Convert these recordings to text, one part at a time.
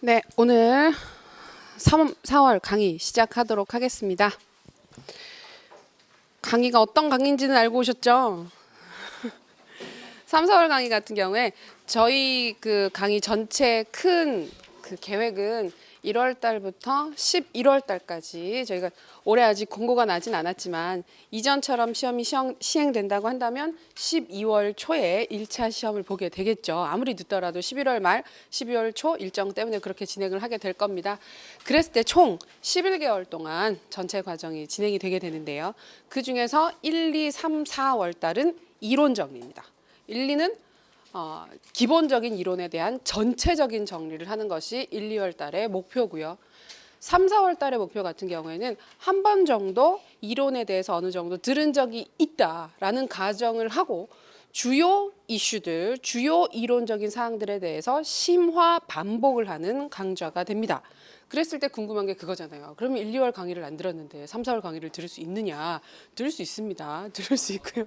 네, 오늘 4월 강의 시작하도록 하겠습니다. 강의가 어떤 강의인지는 알고 오셨죠? 3, 4월 강의 같은 경우에 저희 그 강의 전체 큰 그 계획은 1월 달부터 11월 달까지 저희가 올해 아직 공고가 나진 않았지만 이전처럼 시험이 시행된다고 한다면 12월 초에 1차 시험을 보게 되겠죠. 아무리 늦더라도 11월 말, 12월 초 일정 때문에 그렇게 진행을 하게 될 겁니다. 그랬을 때 총 11개월 동안 전체 과정이 진행이 되게 되는데요. 그 중에서 1, 2, 3, 4월 달은 이론 정리입니다. 1, 2는 기본적인 이론에 대한 전체적인 정리를 하는 것이 1, 2월 달의 목표고요. 3, 4월 달의 목표 같은 경우에는 한 번 정도 이론에 대해서 어느 정도 들은 적이 있다라는 가정을 하고 주요 이슈들, 주요 이론적인 사항들에 대해서 심화 반복을 하는 강좌가 됩니다. 그랬을 때 궁금한 게 그거잖아요. 그러면 1, 2월 강의를 안 들었는데 3, 4월 강의를 들을 수 있느냐? 들을 수 있습니다. 들을 수 있고요.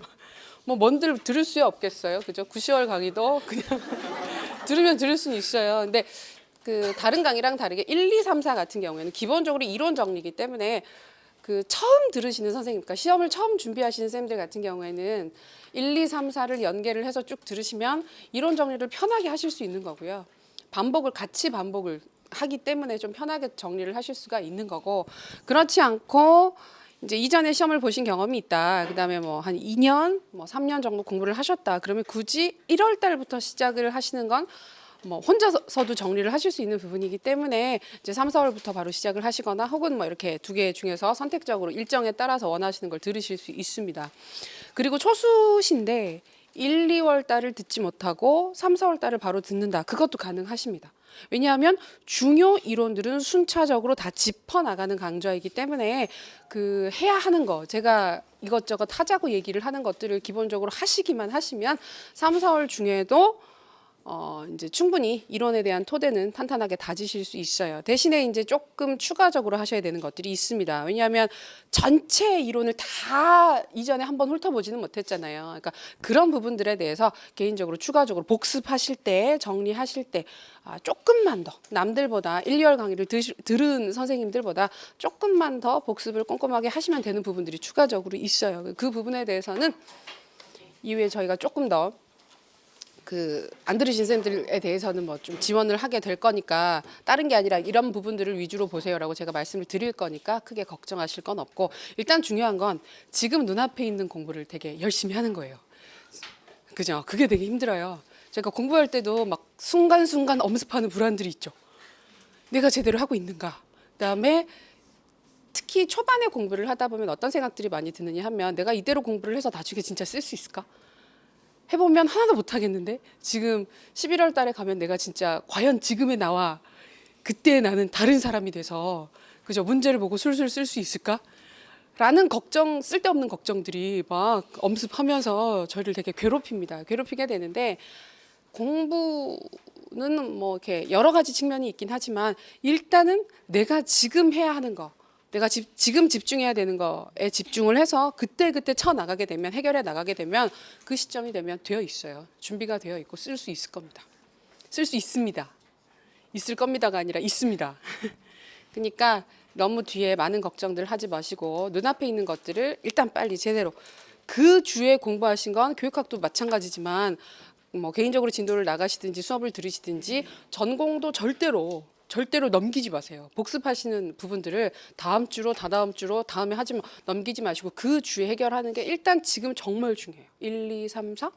뭐 뭔들 들을 수 없겠어요. 그죠? 9, 10월 강의도 그냥 들으면 들을 수는 있어요. 근데 그 다른 강의랑 다르게 1, 2, 3, 4 같은 경우에는 기본적으로 이론 정리이기 때문에 그 처음 들으시는 선생님, 그러니까 시험을 처음 준비하시는 선생님들 같은 경우에는 1, 2, 3, 4를 연계를 해서 쭉 들으시면 이론 정리를 편하게 하실 수 있는 거고요. 같이 반복을 하기 때문에 좀 편하게 정리를 하실 수가 있는 거고, 그렇지 않고 이제 이전에 시험을 보신 경험이 있다. 그다음에 뭐 한 2년, 뭐 3년 정도 공부를 하셨다. 그러면 굳이 1월 달부터 시작을 하시는 건 뭐 혼자서도 정리를 하실 수 있는 부분이기 때문에 이제 3, 4월부터 바로 시작을 하시거나 혹은 뭐 이렇게 두 개 중에서 선택적으로 일정에 따라서 원하시는 걸 들으실 수 있습니다. 그리고 초수신데 1, 2월 달을 듣지 못하고 3, 4월 달을 바로 듣는다. 그것도 가능하십니다. 왜냐하면 중요 이론들은 순차적으로 다 짚어나가는 강좌이기 때문에 그 해야 하는 거, 제가 이것저것 하자고 얘기를 하는 것들을 기본적으로 하시기만 하시면 3, 4월 중에도 이제 충분히 이론에 대한 토대는 탄탄하게 다지실 수 있어요. 대신에 이제 조금 추가적으로 하셔야 되는 것들이 있습니다. 왜냐하면 전체 이론을 다 이전에 한번 훑어보지는 못했잖아요. 그러니까 그런 부분들에 대해서 개인적으로 추가적으로 복습하실 때, 정리하실 때 조금만 더 남들보다 1, 2월 강의를 들은 선생님들보다 조금만 더 복습을 꼼꼼하게 하시면 되는 부분들이 추가적으로 있어요. 그 부분에 대해서는 이후에 저희가 조금 더 안 들으신 선생님들에 대해서는 뭐 좀 지원을 하게 될 거니까 다른 게 아니라 이런 부분들을 위주로 보세요라고 제가 말씀을 드릴 거니까 크게 걱정하실 건 없고, 일단 중요한 건 지금 눈앞에 있는 공부를 되게 열심히 하는 거예요. 그죠? 그게 되게 힘들어요. 제가 공부할 때도 막 순간순간 엄습하는 불안들이 있죠. 내가 제대로 하고 있는가? 그다음에 특히 초반에 공부를 하다 보면 어떤 생각들이 많이 드느냐 하면 내가 이대로 공부를 해서 나중에 진짜 쓸 수 있을까? 해보면 하나도 못하겠는데 지금 11월 달에 가면 내가 진짜 과연 지금의 나와 그때 나는 다른 사람이 돼서 그죠? 문제를 보고 술술 쓸 수 있을까? 라는 걱정, 쓸데없는 걱정들이 막 엄습하면서 저희를 되게 괴롭힙니다. 괴롭히게 되는데 공부는 뭐 이렇게 여러 가지 측면이 있긴 하지만 일단은 내가 지금 해야 하는 거, 내가 지금 집중해야 되는 거에 집중을 해서 그때그때 쳐나가게 되면, 해결해 나가게 되면 그 시점이 되면 되어 있어요. 준비가 되어 있고 쓸 수 있을 겁니다. 쓸 수 있습니다. 있을 겁니다가 아니라 있습니다. 그러니까 너무 뒤에 많은 걱정들 하지 마시고 눈앞에 있는 것들을 일단 빨리 제대로, 그 주에 공부하신 건 교육학도 마찬가지지만 뭐 개인적으로 진도를 나가시든지 수업을 들으시든지 전공도 절대로 넘기지 마세요. 복습하시는 부분들을 다음 주로, 다다음 주로, 다음에 넘기지 마시고 그 주에 해결하는 게 일단 지금 정말 중요해요. 1, 2, 3, 4,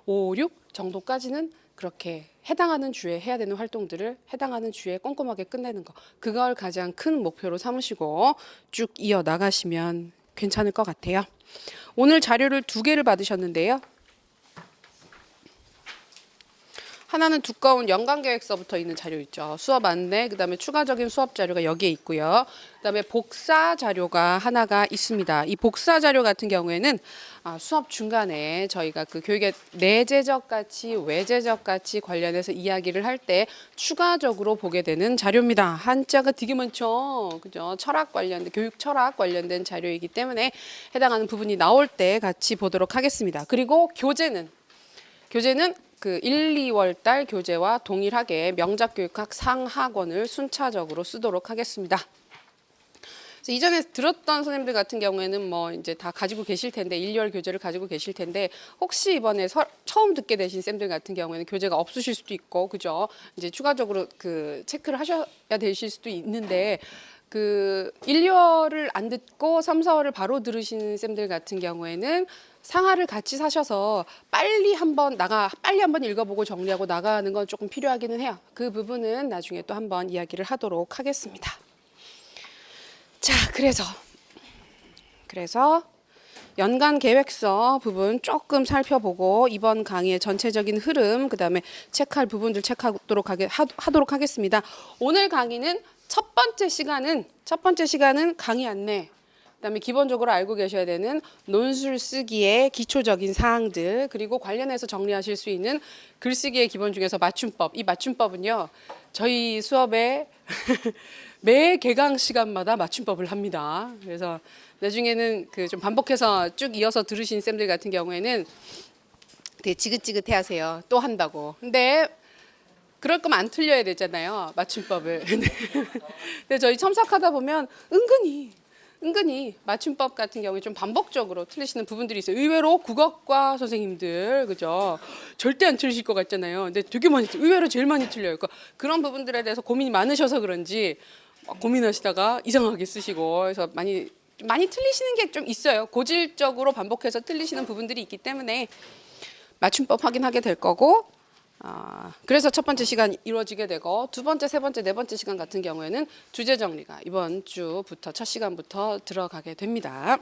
5, 6 정도까지는 그렇게 해당하는 주에 해야 되는 활동들을 해당하는 주에 꼼꼼하게 끝내는 거. 그걸 가장 큰 목표로 삼으시고 쭉 이어 나가시면 괜찮을 것 같아요. 오늘 자료를 2개를 받으셨는데요. 하나는 두꺼운 연간계획서부터 있는 자료 있죠. 수업 안내, 그다음에 추가적인 수업 자료가 여기에 있고요. 그다음에 복사 자료가 하나가 있습니다. 이 복사 자료 같은 경우에는 수업 중간에 저희가 그 교육의 내재적 가치, 외재적 가치 관련해서 이야기를 할 때 추가적으로 보게 되는 자료입니다. 한자가 되게 많죠. 그죠? 철학 관련된, 교육 철학 관련된 자료이기 때문에 해당하는 부분이 나올 때 같이 보도록 하겠습니다. 그리고 교재는 교재는 그 1, 2월 달 교재와 동일하게 명작교육학 상하권을 순차적으로 쓰도록 하겠습니다. 그래서 이전에 들었던 선생님들 같은 경우에는 뭐 이제 다 가지고 계실 텐데 1, 2월 교재를 가지고 계실 텐데 혹시 이번에 처음 듣게 되신 쌤들 같은 경우에는 교재가 없으실 수도 있고 그죠? 이제 추가적으로 그 체크를 하셔야 되실 수도 있는데 그 1, 2월을 안 듣고 3, 4월을 바로 들으시는 쌤들 같은 경우에는 상하를 같이 사셔서 빨리 한번 읽어보고 정리하고 나가는 건 조금 필요하기는 해요. 그 부분은 나중에 또 한번 이야기를 하도록 하겠습니다. 자, 그래서 연간 계획서 부분 조금 살펴보고 이번 강의의 전체적인 흐름, 그다음에 체크할 부분들 체크하도록 하겠습니다. 오늘 강의는 첫 번째 시간은 강의 안내, 그다음에 기본적으로 알고 계셔야 되는 논술 쓰기의 기초적인 사항들, 그리고 관련해서 정리하실 수 있는 글쓰기의 기본 중에서 맞춤법. 이 맞춤법은요, 저희 수업에 매 개강 시간마다 맞춤법을 합니다. 그래서 나중에는 그 좀 반복해서 쭉 이어서 들으신 쌤들 같은 경우에는 되게 지긋지긋해 하세요. 또 한다고. 근데 그럴 거면 안 틀려야 되잖아요. 맞춤법을. 근데 저희 첨삭하다 보면 은근히 맞춤법 같은 경우에 좀 반복적으로 틀리시는 부분들이 있어요. 의외로 국어과 선생님들, 그죠? 절대 안 틀리실 것 같잖아요. 근데 되게 의외로 제일 많이 틀려요. 그러니까 그런 부분들에 대해서 고민이 많으셔서 그런지 막 고민하시다가 이상하게 쓰시고, 그래서 많이 틀리시는 게 좀 있어요. 고질적으로 반복해서 틀리시는 부분들이 있기 때문에 맞춤법 확인하게 될 거고, 그래서 첫 번째 시간 이루어지게 되고 두 번째, 세 번째, 네 번째 시간 같은 경우에는 주제 정리가 이번 주부터 첫 시간부터 들어가게 됩니다.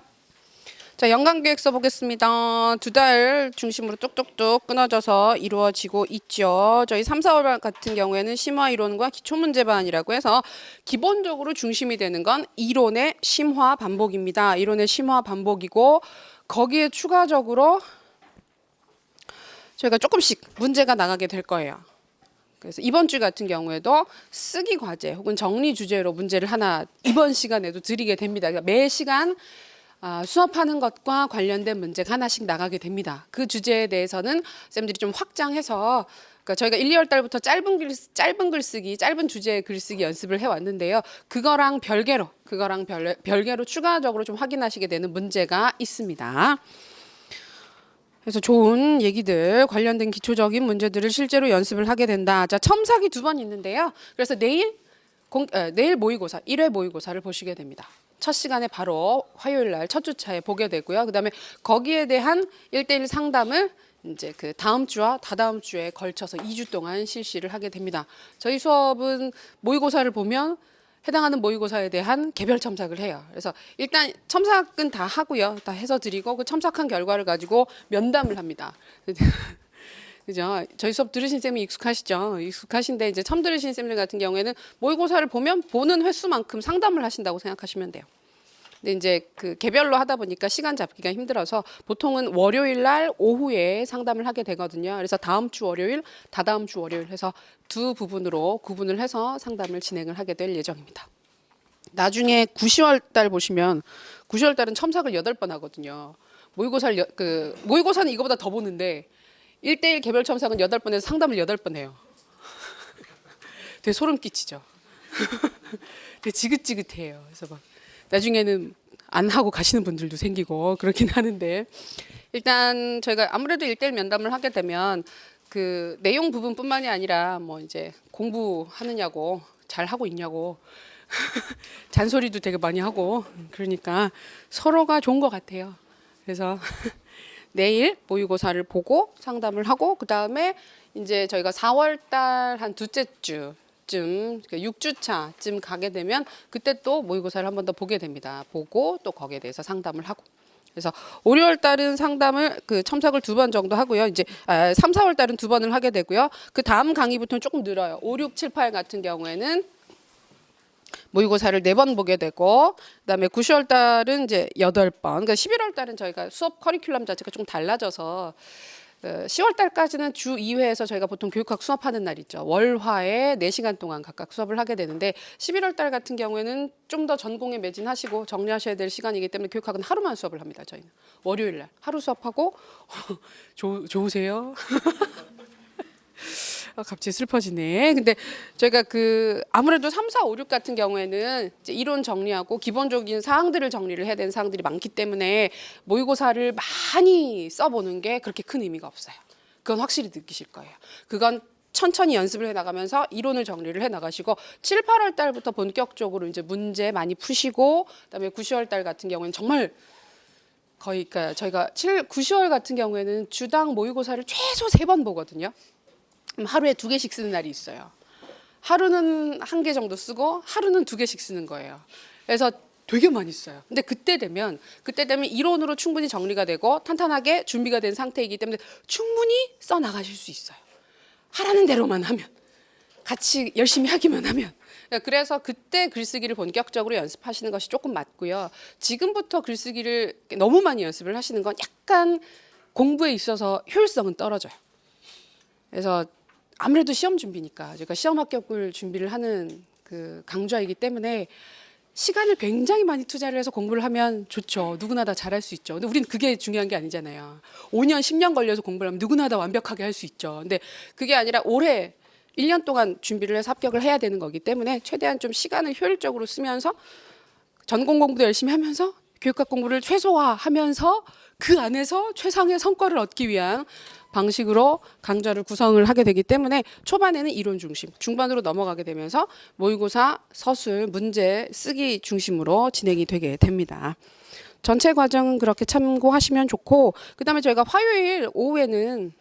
자, 연간계획서 보겠습니다. 2달 중심으로 뚝뚝뚝 끊어져서 이루어지고 있죠. 저희 3, 4월 같은 경우에는 심화 이론과 기초문제반이라고 해서 기본적으로 중심이 되는 건 이론의 심화 반복입니다. 이론의 심화 반복이고 거기에 추가적으로 저희가 조금씩 문제가 나가게 될 거예요. 그래서 이번 주 같은 경우에도 쓰기 과제 혹은 정리 주제로 문제를 하나 이번 시간에도 드리게 됩니다. 그러니까 매 시간 수업하는 것과 관련된 문제가 하나씩 나가게 됩니다. 그 주제에 대해서는 쌤들이 좀 확장해서, 그러니까 저희가 1, 2월 달부터 짧은 글쓰기, 짧은 주제의 글쓰기 연습을 해왔는데요. 그거랑 별개로 추가적으로 좀 확인하시게 되는 문제가 있습니다. 그래서 좋은 얘기들, 관련된 기초적인 문제들을 실제로 연습을 하게 된다. 자, 첨삭이 2번 있는데요. 그래서 내일 모의고사, 1회 모의고사를 보시게 됩니다. 첫 시간에 바로 화요일 날 첫 주차에 보게 되고요. 그다음에 거기에 대한 1대1 상담을 이제 그 다음 주와 다다음 주에 걸쳐서 2주 동안 실시를 하게 됩니다. 저희 수업은 모의고사를 보면 해당하는 모의고사에 대한 개별 첨삭을 해요. 그래서 일단 첨삭은 다 하고요. 다 해서 드리고 그 첨삭한 결과를 가지고 면담을 합니다. 그죠? 저희 수업 들으신 쌤이 익숙하시죠? 익숙하신데 이제 처음 들으신 쌤들 같은 경우에는 모의고사를 보면 보는 횟수만큼 상담을 하신다고 생각하시면 돼요. 근데 이제 그 개별로 하다 보니까 시간 잡기가 힘들어서 보통은 월요일 날 오후에 상담을 하게 되거든요. 그래서 다음 주 월요일, 다다음 주 월요일 해서 두 부분으로 구분을 해서 상담을 진행을 하게 될 예정입니다. 나중에 9, 10월 달 보시면 9, 10월 달은 첨삭을 8번 하거든요. 모의고사는 이거보다 더 보는데 1대1 개별 첨삭은 8번에서 상담을 8번 해요. 되게 소름 끼치죠. 되게 지긋지긋해요. 그래서 막 나중에는 안 하고 가시는 분들도 생기고 그렇긴 하는데, 일단 저희가 아무래도 1대1 면담을 하게 되면 그 내용 부분뿐만이 아니라 뭐 이제 공부하느냐고, 잘 하고 있냐고 잔소리도 되게 많이 하고, 그러니까 서로가 좋은 것 같아요. 그래서 내일 모의고사를 보고 상담을 하고 그 다음에 이제 저희가 4월 달 한 둘째 주쯤 6주차쯤 가게 되면 그때 또 모의고사를 한 번 더 보게 됩니다. 보고 또 거기에 대해서 상담을 하고. 그래서 5, 6월 달은 상담을 그 첨삭을 2번 정도 하고요. 이제 3, 4월 달은 2번을 하게 되고요. 그 다음 강의부터는 조금 늘어요. 5, 6, 7, 8 같은 경우에는 모의고사를 4번 보게 되고, 그다음에 9, 10월 달은 이제 8번. 그러니까 11월 달은 저희가 수업 커리큘럼 자체가 좀 달라져서 그 10월 달까지는 주 2회에서 저희가 보통 교육학 수업하는 날 있죠. 월화에 4시간 동안 각각 수업을 하게 되는데 11월 달 같은 경우에는 좀 더 전공에 매진하시고 정리하셔야 될 시간이기 때문에 교육학은 하루만 수업을 합니다. 저희는 월요일 날 하루 수업하고 좋으세요? 갑자기 슬퍼지네. 근데 저희가 그 아무래도 3, 4, 5, 6 같은 경우에는 이제 이론 정리하고 기본적인 사항들을 정리를 해야 되는 사항들이 많기 때문에 모의고사를 많이 써보는 게 그렇게 큰 의미가 없어요. 그건 확실히 느끼실 거예요. 그건 천천히 연습을 해 나가면서 이론을 정리를 해 나가시고 7, 8월 달부터 본격적으로 이제 문제 많이 푸시고 그다음에 9, 10월 달 같은 경우에는 정말 거의 그러니까 저희가 7, 9, 10월 같은 경우에는 주당 모의고사를 최소 3번 보거든요. 하루에 2개씩 쓰는 날이 있어요. 하루는 1개 정도 쓰고 하루는 2개씩 쓰는 거예요. 그래서 되게 많이 써요. 근데 그때 되면 이론으로 충분히 정리가 되고 탄탄하게 준비가 된 상태이기 때문에 충분히 써 나가실 수 있어요. 하라는 대로만 하면, 같이 열심히 하기만 하면. 그래서 그때 글쓰기를 본격적으로 연습하시는 것이 조금 맞고요. 지금부터 글쓰기를 너무 많이 연습을 하시는 건 약간 공부에 있어서 효율성은 떨어져요. 그래서 아무래도 시험 준비니까 제가 시험 합격을 준비를 하는 그 강좌이기 때문에 시간을 굉장히 많이 투자를 해서 공부를 하면 좋죠. 누구나 다 잘할 수 있죠. 근데 우린 그게 중요한 게 아니잖아요. 5년, 10년 걸려서 공부를 하면 누구나 다 완벽하게 할 수 있죠. 근데 그게 아니라 올해 1년 동안 준비를 해서 합격을 해야 되는 거기 때문에 최대한 좀 시간을 효율적으로 쓰면서 전공 공부도 열심히 하면서 교육학 공부를 최소화하면서 그 안에서 최상의 성과를 얻기 위한 방식으로 강좌를 구성을 하게 되기 때문에 초반에는 이론 중심, 중반으로 넘어가게 되면서 모의고사, 서술, 문제 쓰기 중심으로 진행이 되게 됩니다. 전체 과정은 그렇게 참고하시면 좋고 그다음에 저희가 화요일 오후에는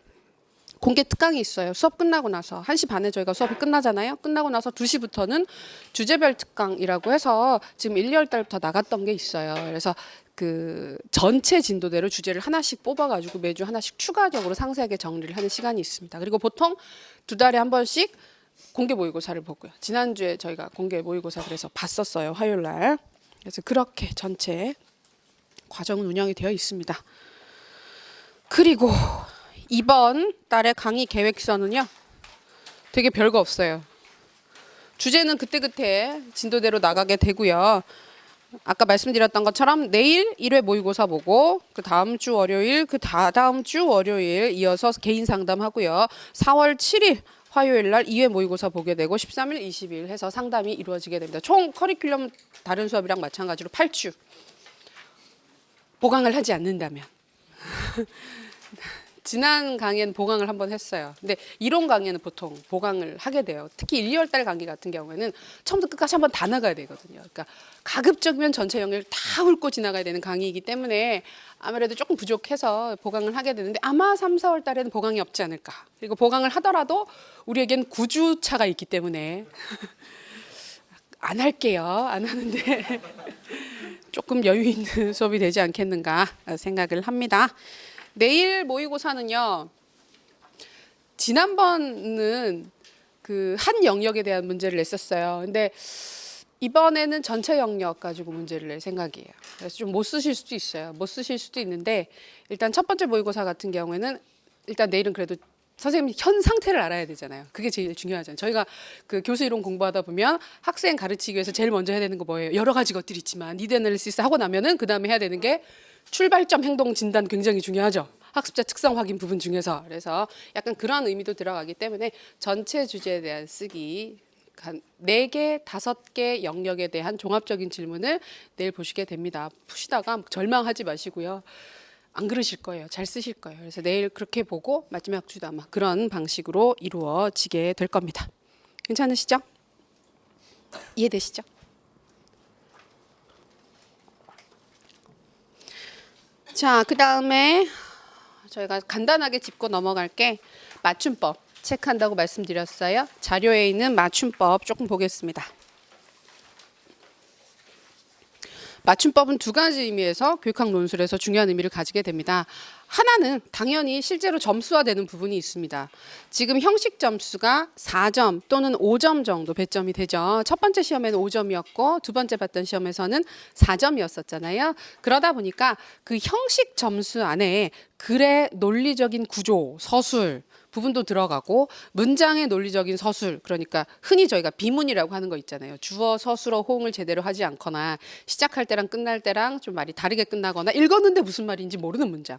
공개 특강이 있어요. 수업 끝나고 나서 1시 반에 저희가 수업이 끝나잖아요. 끝나고 나서 2시부터는 주제별 특강이라고 해서 지금 1, 2월 달부터 나갔던 게 있어요. 그래서 그 전체 진도대로 주제를 하나씩 뽑아가지고 매주 하나씩 추가적으로 상세하게 정리를 하는 시간이 있습니다. 그리고 보통 2달에 한 번씩 공개 모의고사를 보고요. 지난주에 저희가 공개 모의고사 그래서 봤었어요. 화요일 날. 그래서 그렇게 전체 과정은 운영이 되어 있습니다. 그리고 이번 달의 강의 계획서는요. 되게 별거 없어요. 주제는 그때그때 진도대로 나가게 되고요. 아까 말씀드렸던 것처럼 내일 1회 모의고사 보고 그 다음 주 월요일, 그 다다음 주 월요일 이어서 개인 상담하고요. 4월 7일 화요일 날 2회 모의고사 보게 되고 13일, 20일 해서 상담이 이루어지게 됩니다. 총 커리큘럼 다른 수업이랑 마찬가지로 8주. 보강을 하지 않는다면. 지난 강의는 보강을 한번 했어요. 근데 이론 강의는 보통 보강을 하게 돼요. 특히 1, 2월 달 강의 같은 경우에는 처음부터 끝까지 한번 다 나가야 되거든요. 그러니까 가급적이면 전체 영역을 다 훑고 지나가야 되는 강의이기 때문에 아무래도 조금 부족해서 보강을 하게 되는데 아마 3, 4월 달에는 보강이 없지 않을까. 그리고 보강을 하더라도 우리에겐 9주차가 있기 때문에 안 할게요. 안 하는데 조금 여유 있는 수업이 되지 않겠는가 생각을 합니다. 내일 모의고사는요. 지난번은 그 한 영역에 대한 문제를 냈었어요. 근데 이번에는 전체 영역 가지고 문제를 낼 생각이에요. 그래서 좀 못 쓰실 수도 있어요. 못 쓰실 수도 있는데 일단 첫 번째 모의고사 같은 경우에는 일단 내일은 그래도 선생님 현 상태를 알아야 되잖아요. 그게 제일 중요하잖아요. 저희가 그 교수 이론 공부하다 보면 학생 가르치기 위해서 제일 먼저 해야 되는 거 뭐예요? 여러 가지 것들이 있지만 니드 애널리시스 하고 나면은 그 다음에 해야 되는 게 출발점 행동 진단 굉장히 중요하죠. 학습자 특성 확인 부분 중에서. 그래서 약간 그런 의미도 들어가기 때문에 전체 주제에 대한 쓰기 한 4개, 5개 영역에 대한 종합적인 질문을 내일 보시게 됩니다. 푸시다가 절망하지 마시고요. 안 그러실 거예요. 잘 쓰실 거예요. 그래서 내일 그렇게 보고 마지막 주도 아마 그런 방식으로 이루어지게 될 겁니다. 괜찮으시죠? 이해되시죠? 자, 그 다음에 저희가 간단하게 짚고 넘어갈 게 맞춤법 체크한다고 말씀드렸어요. 자료에 있는 맞춤법 조금 보겠습니다. 맞춤법은 두 가지 의미에서 교육학 논술에서 중요한 의미를 가지게 됩니다. 하나는 당연히 실제로 점수화되는 부분이 있습니다. 지금 형식 점수가 4점 또는 5점 정도 배점이 되죠. 첫 번째 시험에는 5점이었고 두 번째 봤던 시험에서는 4점이었었잖아요. 그러다 보니까 그 형식 점수 안에 글의 논리적인 구조, 서술 부분도 들어가고 문장의 논리적인 서술, 그러니까 흔히 저희가 비문이라고 하는 거 있잖아요. 주어, 서술어, 호응을 제대로 하지 않거나 시작할 때랑 끝날 때랑 좀 말이 다르게 끝나거나 읽었는데 무슨 말인지 모르는 문장,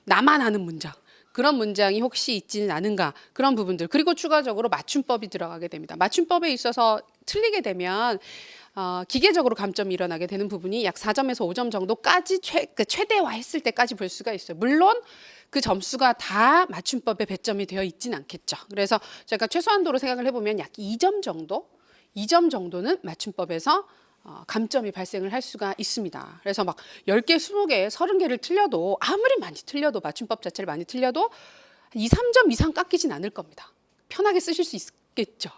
나만 아는 문장, 그런 문장이 혹시 있지는 않은가, 그런 부분들. 그리고 추가적으로 맞춤법이 들어가게 됩니다. 맞춤법에 있어서 틀리게 되면 기계적으로 감점이 일어나게 되는 부분이 약 4점에서 5점 정도까지 최대화했을 때까지 볼 수가 있어요. 물론 그 점수가 다 맞춤법에 배점이 되어 있지는 않겠죠. 그래서 제가 최소한도로 생각을 해보면 약 2점 정도, 2점 정도는 맞춤법에서 감점이 발생을 할 수가 있습니다. 그래서 막 10개, 20개, 30개를 틀려도 아무리 많이 틀려도 맞춤법 자체를 많이 틀려도 2, 3점 이상 깎이진 않을 겁니다. 편하게 쓰실 수 있겠죠.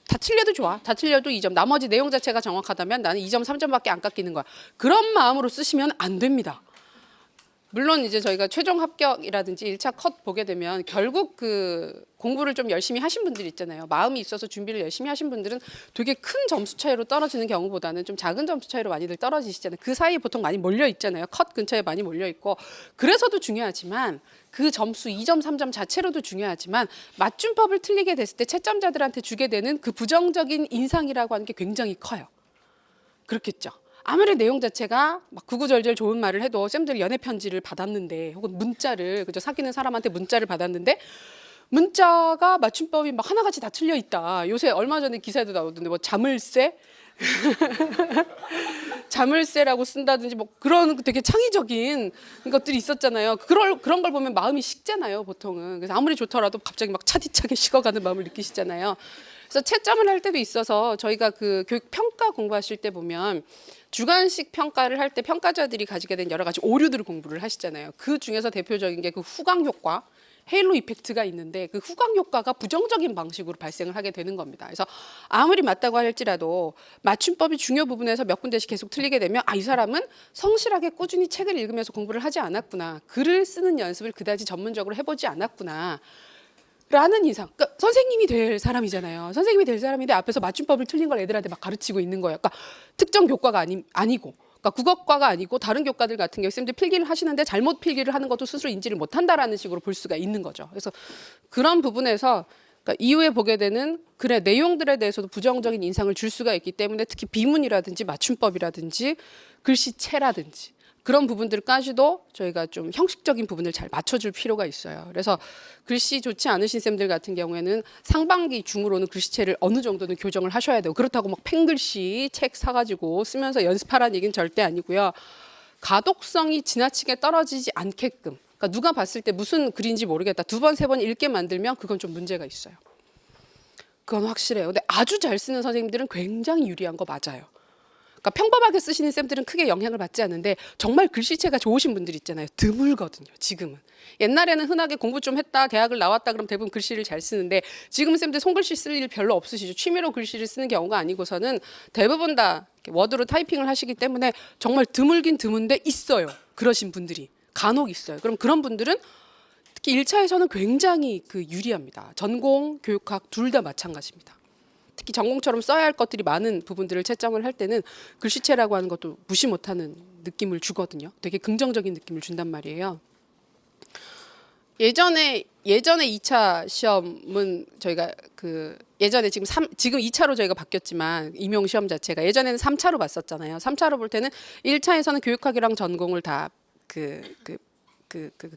다 틀려도 좋아. 다 틀려도 2점. 나머지 내용 자체가 정확하다면 나는 2점, 3점밖에 안 깎이는 거야. 그런 마음으로 쓰시면 안 됩니다. 물론 이제 저희가 최종 합격이라든지 1차 컷 보게 되면 결국 그 공부를 좀 열심히 하신 분들 있잖아요. 마음이 있어서 준비를 열심히 하신 분들은 되게 큰 점수 차이로 떨어지는 경우보다는 좀 작은 점수 차이로 많이들 떨어지시잖아요. 그 사이에 보통 많이 몰려 있잖아요. 컷 근처에 많이 몰려 있고. 그래서도 중요하지만 그 점수 2점, 3점 자체로도 중요하지만 맞춤법을 틀리게 됐을 때 채점자들한테 주게 되는 그 부정적인 인상이라고 하는 게 굉장히 커요. 그렇겠죠. 아무리 내용 자체가 막 구구절절 좋은 말을 해도 쌤들 연애 편지를 받았는데 혹은 문자를 그저 사귀는 사람한테 문자를 받았는데 문자가 맞춤법이 막 하나같이 다 틀려 있다. 요새 얼마 전에 기사에도 나오던데 뭐 자물쇠 자물쇠라고 쓴다든지 뭐 그런 되게 창의적인 것들이 있었잖아요. 그런 걸 보면 마음이 식잖아요, 보통은. 그래서 아무리 좋더라도 갑자기 막 차디차게 식어가는 마음을 느끼시잖아요. 그래서 채점을 할 때도 있어서 저희가 그 교육 평가 공부하실 때 보면 주관식 평가를 할 때 평가자들이 가지게 된 여러 가지 오류들을 공부를 하시잖아요. 그 중에서 대표적인 게 그 후광 효과, 헤일로 이펙트가 있는데 그 후광 효과가 부정적인 방식으로 발생을 하게 되는 겁니다. 그래서 아무리 맞다고 할지라도 맞춤법이 중요 부분에서 몇 군데씩 계속 틀리게 되면 이 사람은 성실하게 꾸준히 책을 읽으면서 공부를 하지 않았구나. 글을 쓰는 연습을 그다지 전문적으로 해보지 않았구나. 라는 인상. 그러니까 선생님이 될 사람이잖아요. 선생님이 될 사람인데 앞에서 맞춤법을 틀린 걸 애들한테 막 가르치고 있는 거예요. 그러니까 특정 교과가 아니고, 그러니까 국어과가 아니고 다른 교과들 같은 경우 쌤들 필기를 하시는데 잘못 필기를 하는 것도 스스로 인지를 못한다라는 식으로 볼 수가 있는 거죠. 그래서 그런 부분에서 그러니까 이후에 보게 되는 글의 내용들에 대해서도 부정적인 인상을 줄 수가 있기 때문에 특히 비문이라든지 맞춤법이라든지 글씨체라든지 그런 부분들까지도 저희가 좀 형식적인 부분을 잘 맞춰줄 필요가 있어요. 그래서 글씨 좋지 않으신 쌤들 같은 경우에는 상반기 중으로는 글씨체를 어느 정도는 교정을 하셔야 되고, 그렇다고 막 펜글씨 책 사가지고 쓰면서 연습하라는 얘기는 절대 아니고요. 가독성이 지나치게 떨어지지 않게끔, 그러니까 누가 봤을 때 무슨 글인지 모르겠다, 두 번, 세 번 읽게 만들면 그건 좀 문제가 있어요. 그건 확실해요. 근데 아주 잘 쓰는 선생님들은 굉장히 유리한 거 맞아요. 그러니까 평범하게 쓰시는 쌤들은 크게 영향을 받지 않는데 정말 글씨체가 좋으신 분들 있잖아요. 드물거든요, 지금은. 옛날에는 흔하게 공부 좀 했다, 대학을 나왔다 그러면 대부분 글씨를 잘 쓰는데 지금 쌤들 손글씨 쓸 일 별로 없으시죠. 취미로 글씨를 쓰는 경우가 아니고서는 대부분 다 워드로 타이핑을 하시기 때문에 정말 드물긴 드문데 있어요. 그러신 분들이 간혹 있어요. 그럼 그런 분들은 특히 1차에서는 굉장히 유리합니다. 전공, 교육학 둘 다 마찬가지입니다. 특히 전공처럼 써야 할 것들이 많은 부분들을 채점을 할 때는 글씨체라고 하는 것도 무시 못하는 느낌을 주거든요. 되게 긍정적인 느낌을 준단 말이에요. 예전에 2차 시험은 저희가 예전에 지금 2차로 저희가 바뀌었지만 임용 시험 자체가 예전에는 3차로 봤었잖아요. 3차로 볼 때는 1차에서는 교육학이랑 전공을 다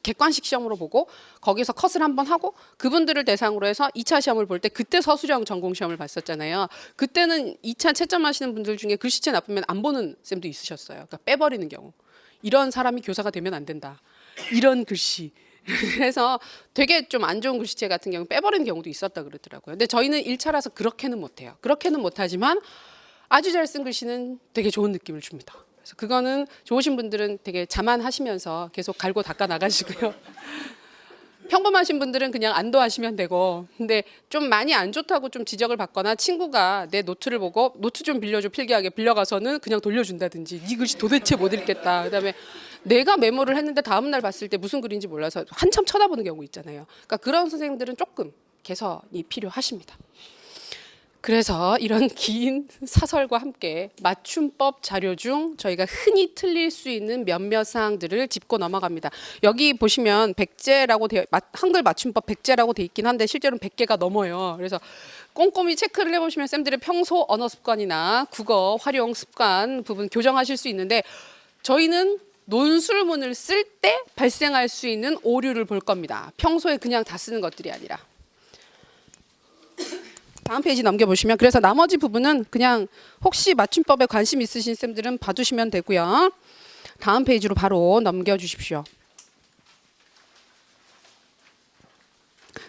객관식 시험으로 보고 거기서 컷을 한번 하고 그분들을 대상으로 해서 2차 시험을 볼 때 그때 서술형 전공 시험을 봤었잖아요. 그때는 2차 채점하시는 분들 중에 글씨체 나쁘면 안 보는 쌤도 있으셨어요. 그러니까 빼버리는 경우. 이런 사람이 교사가 되면 안 된다. 이런 글씨. 그래서 되게 좀 안 좋은 글씨체 같은 경우 빼버리는 경우도 있었다 그러더라고요. 근데 저희는 1차라서 그렇게는 못해요. 그렇게는 못하지만 아주 잘 쓴 글씨는 되게 좋은 느낌을 줍니다. 그래서 그거는 좋으신 분들은 되게 자만하시면서 계속 갈고 닦아 나가시고요. 평범하신 분들은 그냥 안도하시면 되고, 근데 좀 많이 안 좋다고 좀 지적을 받거나 친구가 내 노트를 보고 노트 좀 빌려줘 필기하게 빌려가서는 그냥 돌려준다든지 이 글씨 도대체 못 읽겠다. 그다음에 내가 메모를 했는데 다음 날 봤을 때 무슨 글인지 몰라서 한참 쳐다보는 경우 있잖아요. 그러니까 그런 선생님들은 조금 개선이 필요하십니다. 그래서 이런 긴 사설과 함께 맞춤법 자료 중 저희가 흔히 틀릴 수 있는 몇몇 사항들을 짚고 넘어갑니다. 여기 보시면 백제라고 되어 한글 맞춤법 백제라고 돼 있긴 한데 실제로는 100개가 넘어요. 그래서 꼼꼼히 체크를 해보시면 쌤들의 평소 언어 습관이나 국어 활용 습관 부분 교정하실 수 있는데 저희는 논술문을 쓸 때 발생할 수 있는 오류를 볼 겁니다. 평소에 그냥 다 쓰는 것들이 아니라. 다음 페이지 넘겨보시면 그래서 나머지 부분은 그냥 혹시 맞춤법에 관심 있으신 쌤들은 봐두시면 되고요. 다음 페이지로 바로 넘겨주십시오.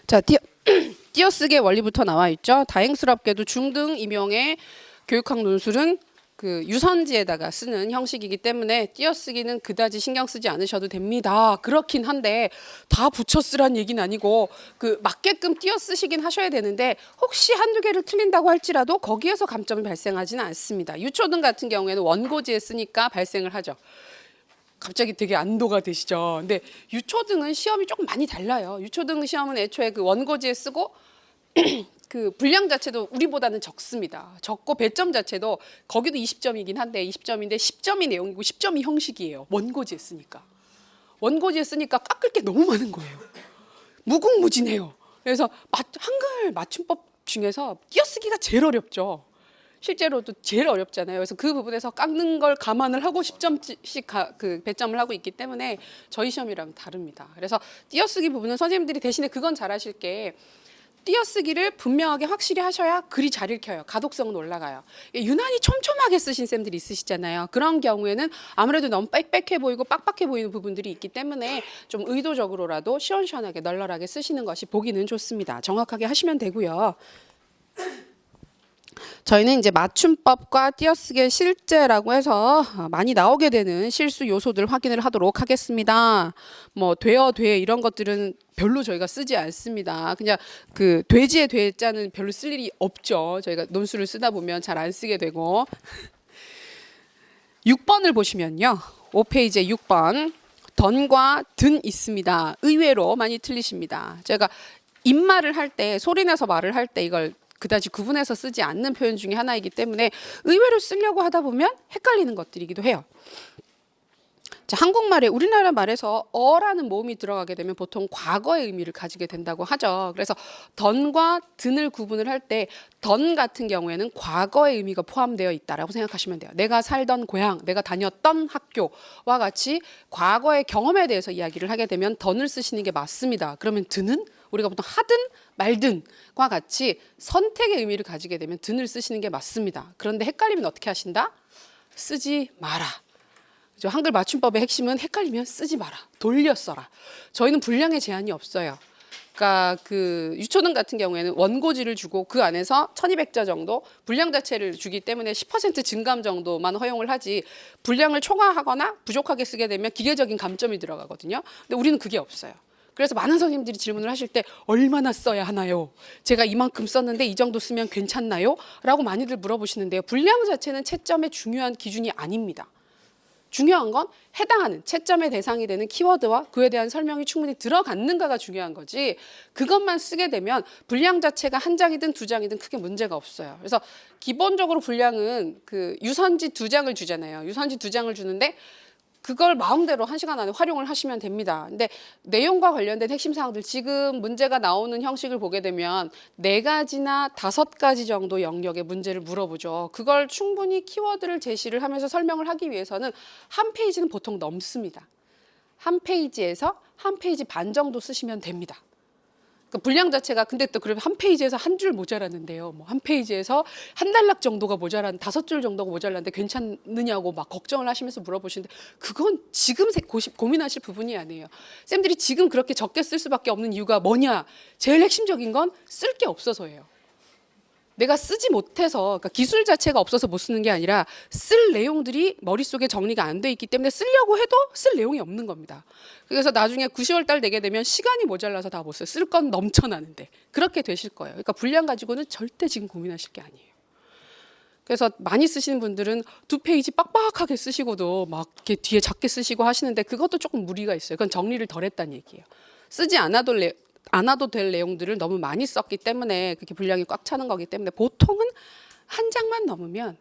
자, 띄어쓰기의 원리부터 나와 있죠. 다행스럽게도 중등 임용의 교육학 논술은 그 유선지에다가 쓰는 형식이기 때문에 띄어쓰기는 그다지 신경 쓰지 않으셔도 됩니다. 그렇긴 한데 다 붙여 쓰란 얘기는 아니고 그 맞게끔 띄어쓰시긴 하셔야 되는데 혹시 한두 개를 틀린다고 할지라도 거기에서 감점이 발생하지는 않습니다. 유초등 같은 경우에는 원고지에 쓰니까 발생을 하죠. 갑자기 되게 안도가 되시죠. 근데 유초등은 시험이 조금 많이 달라요. 유초등 시험은 애초에 그 원고지에 쓰고 그 분량 자체도 우리보다는 적습니다. 적고 배점 자체도 거기도 20점이긴 한데 20점인데 10점이 내용이고 10점이 형식이에요. 원고지에 쓰니까. 원고지에 쓰니까 깎을 게 너무 많은 거예요. 무궁무진해요. 그래서 한글 맞춤법 중에서 띄어쓰기가 제일 어렵죠. 실제로도 제일 어렵잖아요. 그래서 그 부분에서 깎는 걸 감안을 하고 10점씩 그 배점을 하고 있기 때문에 저희 시험이랑 다릅니다. 그래서 띄어쓰기 부분은 선생님들이 대신에 그건 잘하실 게 띄어쓰기를 분명하게 확실히 하셔야 글이 잘 읽혀요. 가독성은 올라가요. 유난히 촘촘하게 쓰신 쌤들이 있으시잖아요. 그런 경우에는 아무래도 너무 빽빽해 보이고 빡빡해 보이는 부분들이 있기 때문에 좀 의도적으로라도 시원시원하게 널널하게 쓰시는 것이 보기는 좋습니다. 정확하게 하시면 되고요. 저희는 이제 맞춤법과 띄어쓰기의 실제라고 해서 많이 나오게 되는 실수 요소들 확인을 하도록 하겠습니다. 뭐 되어 돼 이런 것들은 별로 저희가 쓰지 않습니다. 그냥 그 돼지의 돼자는 별로 쓸 일이 없죠. 저희가 논술을 쓰다 보면 잘 안 쓰게 되고 6번을 보시면요. 5페이지에 6번 던과 든 있습니다. 의외로 많이 틀리십니다. 제가 입말을 할 때 소리내서 말을 할 때 이걸 그다지 구분해서 쓰지 않는 표현 중에 하나이기 때문에 의외로 쓰려고 하다 보면 헷갈리는 것들이기도 해요. 자, 한국말에 우리나라 말에서 어라는 모음이 들어가게 되면 보통 과거의 의미를 가지게 된다고 하죠. 그래서 던과 든을 구분을 할 때 던 같은 경우에는 과거의 의미가 포함되어 있다라고 생각하시면 돼요. 내가 살던 고향, 내가 다녔던 학교와 같이 과거의 경험에 대해서 이야기를 하게 되면 던을 쓰시는 게 맞습니다. 그러면 든은 우리가 보통 하든 말든과 같이 선택의 의미를 가지게 되면 든을 쓰시는 게 맞습니다. 그런데 헷갈리면 어떻게 하신다? 쓰지 마라. 한글 맞춤법의 핵심은 헷갈리면 쓰지 마라. 돌려 써라. 저희는 분량에 제한이 없어요. 그러니까 그 유초등 같은 경우에는 원고지를 주고 그 안에서 1200자 정도 분량 자체를 주기 때문에 10% 증감 정도만 허용을 하지 분량을 초과하거나 부족하게 쓰게 되면 기계적인 감점이 들어가거든요. 근데 우리는 그게 없어요. 그래서 많은 선생님들이 질문을 하실 때 얼마나 써야 하나요? 제가 이만큼 썼는데 이 정도 쓰면 괜찮나요? 라고 많이들 물어보시는데요. 분량 자체는 채점의 중요한 기준이 아닙니다. 중요한 건 해당하는 채점의 대상이 되는 키워드와 그에 대한 설명이 충분히 들어갔는가가 중요한 거지 그것만 쓰게 되면 분량 자체가 한 장이든 두 장이든 크게 문제가 없어요. 그래서 기본적으로 분량은 그 유선지 2장을 주잖아요. 유선지 2장을 주는데 그걸 마음대로 1시간 안에 활용을 하시면 됩니다. 근데 내용과 관련된 핵심 사항들 지금 문제가 나오는 형식을 보게 되면 4가지나 5가지 정도 영역의 문제를 물어보죠. 그걸 충분히 키워드를 제시를 하면서 설명을 하기 위해서는 한 페이지는 보통 넘습니다. 한 페이지에서 한 페이지 반 정도 쓰시면 됩니다. 그 분량 자체가 근데 또 그러면 한 페이지에서 한 줄 모자라는데요. 뭐 한 페이지에서 한 단락 정도가 5줄 정도가 모자라는데 괜찮느냐고 막 걱정을 하시면서 물어보시는데 그건 지금 고민하실 부분이 아니에요. 쌤들이 지금 그렇게 적게 쓸 수밖에 없는 이유가 뭐냐? 제일 핵심적인 건 쓸 게 없어서예요. 내가 쓰지 못해서 그러니까 기술 자체가 없어서 못 쓰는 게 아니라 쓸 내용들이 머릿속에 정리가 안 돼 있기 때문에 쓰려고 해도 쓸 내용이 없는 겁니다. 그래서 나중에 9, 10월 달 되게 되면 시간이 모자라서 다 못 써요. 쓸 건 넘쳐나는데 그렇게 되실 거예요. 그러니까 분량 가지고는 절대 지금 고민하실 게 아니에요. 그래서 많이 쓰시는 분들은 2페이지 빡빡하게 쓰시고도 막 이렇게 뒤에 작게 쓰시고 하시는데 그것도 조금 무리가 있어요. 그건 정리를 덜 했다는 얘기예요. 쓰지 않아도 될 내용들을 너무 많이 썼기 때문에 그렇게 분량이 꽉 차는 거기 때문에 보통은 한 장만 넘으면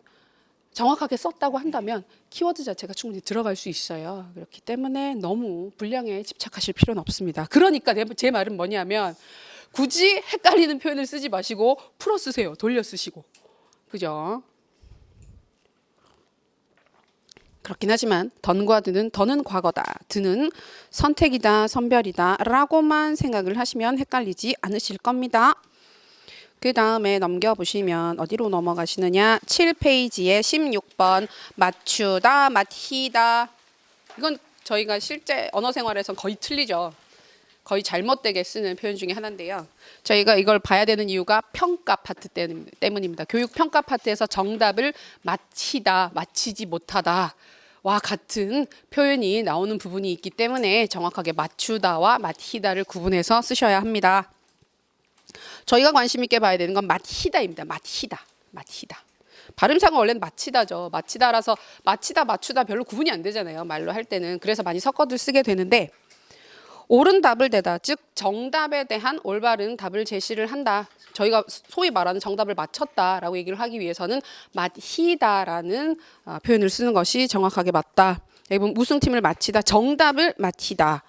정확하게 썼다고 한다면 키워드 자체가 충분히 들어갈 수 있어요. 그렇기 때문에 너무 분량에 집착하실 필요는 없습니다. 그러니까 제 말은 뭐냐면 굳이 헷갈리는 표현을 쓰지 마시고 풀어 쓰세요. 돌려 쓰시고. 그죠? 그렇긴 하지만 던과 드는, 던은 과거다, 드는 선택이다, 선별이다 라고만 생각을 하시면 헷갈리지 않으실 겁니다. 그 다음에 넘겨보시면 어디로 넘어가시느냐, 7페이지에 16번 맞추다, 맞히다. 이건 저희가 실제 언어 생활에서 거의 틀리죠. 거의 잘못되게 쓰는 표현 중에 하나인데요. 저희가 이걸 봐야 되는 이유가 평가 파트 때문입니다. 교육 평가 파트에서 정답을 맞히다, 맞히지 못하다 와 같은 표현이 나오는 부분이 있기 때문에 정확하게 맞추다와 맞히다를 구분해서 쓰셔야 합니다. 저희가 관심 있게 봐야 되는 건 맞히다입니다. 맞히다, 맞히다. 발음상은 원래는 맞히다죠. 맞히다라서 맞히다, 맞추다 별로 구분이 안 되잖아요. 말로 할 때는. 그래서 많이 섞어도 쓰게 되는데 옳은 답을 대다, 즉 정답에 대한 올바른 답을 제시를 한다. 저희가 소위 말하는 정답을 맞췄다라고 얘기를 하기 위해서는 맞히다라는 표현을 쓰는 것이 정확하게 맞다. 여기 보면 우승팀을 맞히다, 정답을 맞히다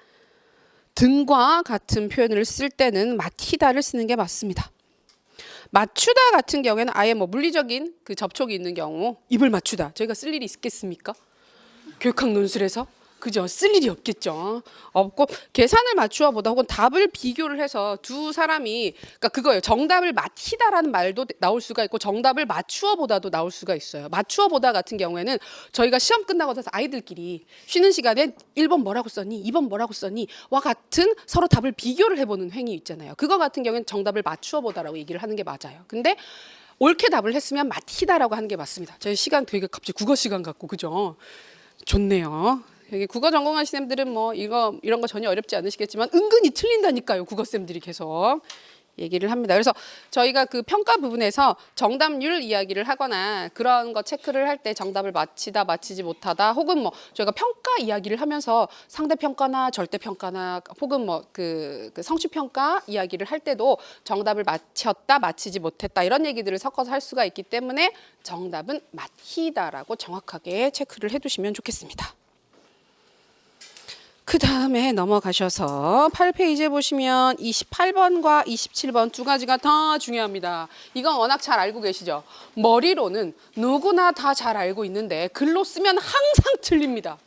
등과 같은 표현을 쓸 때는 맞히다를 쓰는 게 맞습니다. 맞추다 같은 경우에는 아예 뭐 물리적인 그 접촉이 있는 경우, 입을 맞추다 저희가 쓸 일이 있겠습니까? 교육학 논술에서 그죠? 쓸 일이 없겠죠. 없고 계산을 맞추어 보다 혹은 답을 비교를 해서 두 사람이 그러니까 그거예요. 정답을 맞히다라는 말도 나올 수가 있고 정답을 맞추어 보다도 나올 수가 있어요. 맞추어 보다 같은 경우에는 저희가 시험 끝나고 나서 아이들끼리 쉬는 시간에 1번 뭐라고 썼니? 2번 뭐라고 썼니? 와 같은 서로 답을 비교를 해보는 행위 있잖아요. 그거 같은 경우에는 정답을 맞추어 보다라고 얘기를 하는 게 맞아요. 근데 옳게 답을 했으면 맞히다라고 하는 게 맞습니다. 저희 시간 되게 갑자기 국어 시간 같고 그죠? 좋네요. 여기 국어 전공하시는 분들은 뭐 이런 거 전혀 어렵지 않으시겠지만 은근히 틀린다니까요. 국어쌤들이 계속 얘기를 합니다. 그래서 저희가 그 평가 부분에서 정답률 이야기를 하거나 그런 거 체크를 할 때 정답을 맞히다, 맞히지 못하다 혹은 뭐 저희가 평가 이야기를 하면서 상대평가나 절대평가나 혹은 뭐 그 성취평가 이야기를 할 때도 정답을 맞췄다, 맞히지 못했다 이런 얘기들을 섞어서 할 수가 있기 때문에 정답은 맞히다라고 정확하게 체크를 해두시면 좋겠습니다. 그 다음에 넘어가셔서 8페이지에 보시면 28번과 27번 두 가지가 다 중요합니다. 이건 워낙 잘 알고 계시죠? 머리로는 누구나 다 잘 알고 있는데 글로 쓰면 항상 틀립니다.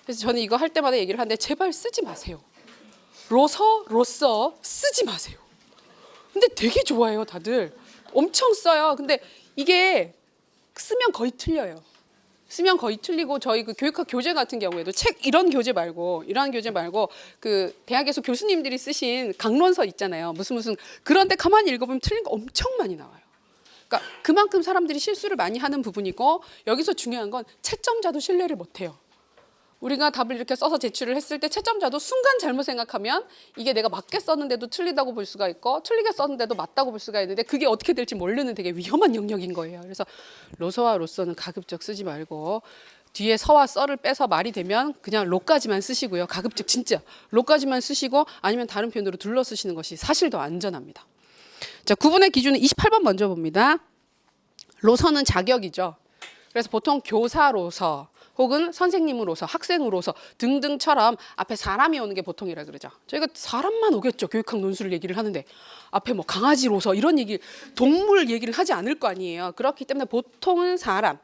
그래서 저는 이거 할 때마다 얘기를 하는데 제발 쓰지 마세요. 로서 쓰지 마세요. 근데 되게 좋아해요, 다들. 엄청 써요. 근데 이게 쓰면 거의 틀려요. 쓰면 거의 틀리고 저희 그 교육학 교재 같은 경우에도 책 이런 교재 말고 그 대학에서 교수님들이 쓰신 강론서 있잖아요. 무슨 그런데 가만히 읽어보면 틀린 거 엄청 많이 나와요. 그러니까 그만큼 사람들이 실수를 많이 하는 부분이고 여기서 중요한 건 채점자도 신뢰를 못해요. 우리가 답을 이렇게 써서 제출을 했을 때 채점자도 순간 잘못 생각하면 이게 내가 맞게 썼는데도 틀리다고 볼 수가 있고 틀리게 썼는데도 맞다고 볼 수가 있는데 그게 어떻게 될지 모르는 되게 위험한 영역인 거예요. 그래서 로서와 로서는 가급적 쓰지 말고 뒤에 서와 써를 빼서 말이 되면 그냥 로까지만 쓰시고요. 가급적 진짜 로까지만 쓰시고 아니면 다른 표현으로 둘러 쓰시는 것이 사실 더 안전합니다. 자, 구분의 기준은 28번 먼저 봅니다. 로서는 자격이죠. 그래서 보통 교사로서 혹은 선생님으로서 학생으로서 등등처럼 앞에 사람이 오는 게 보통이라 그러죠. 저희가 사람만 오겠죠. 교육학 논술을 얘기를 하는데 앞에 뭐 강아지로서 이런 얘기, 동물 얘기를 하지 않을 거 아니에요. 그렇기 때문에 보통은 사람,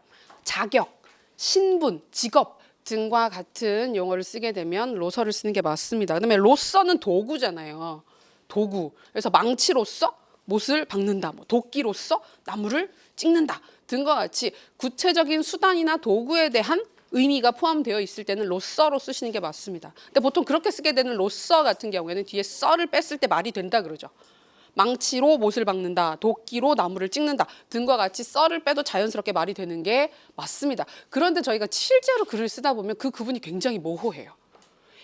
자격, 신분, 직업 등과 같은 용어를 쓰게 되면 로서를 쓰는 게 맞습니다. 그다음에 로서는 도구잖아요. 도구. 그래서 망치로서 못을 박는다. 뭐 도끼로서 나무를 찍는다. 등과 같이 구체적인 수단이나 도구에 대한 의미가 포함되어 있을 때는 로서로 쓰시는 게 맞습니다. 근데 보통 그렇게 쓰게 되는 로서 같은 경우에는 뒤에 써를 뺐을 때 말이 된다 그러죠. 망치로 못을 박는다, 도끼로 나무를 찍는다 등과 같이 썰을 빼도 자연스럽게 말이 되는 게 맞습니다. 그런데 저희가 실제로 글을 쓰다 보면 그 구분이 굉장히 모호해요.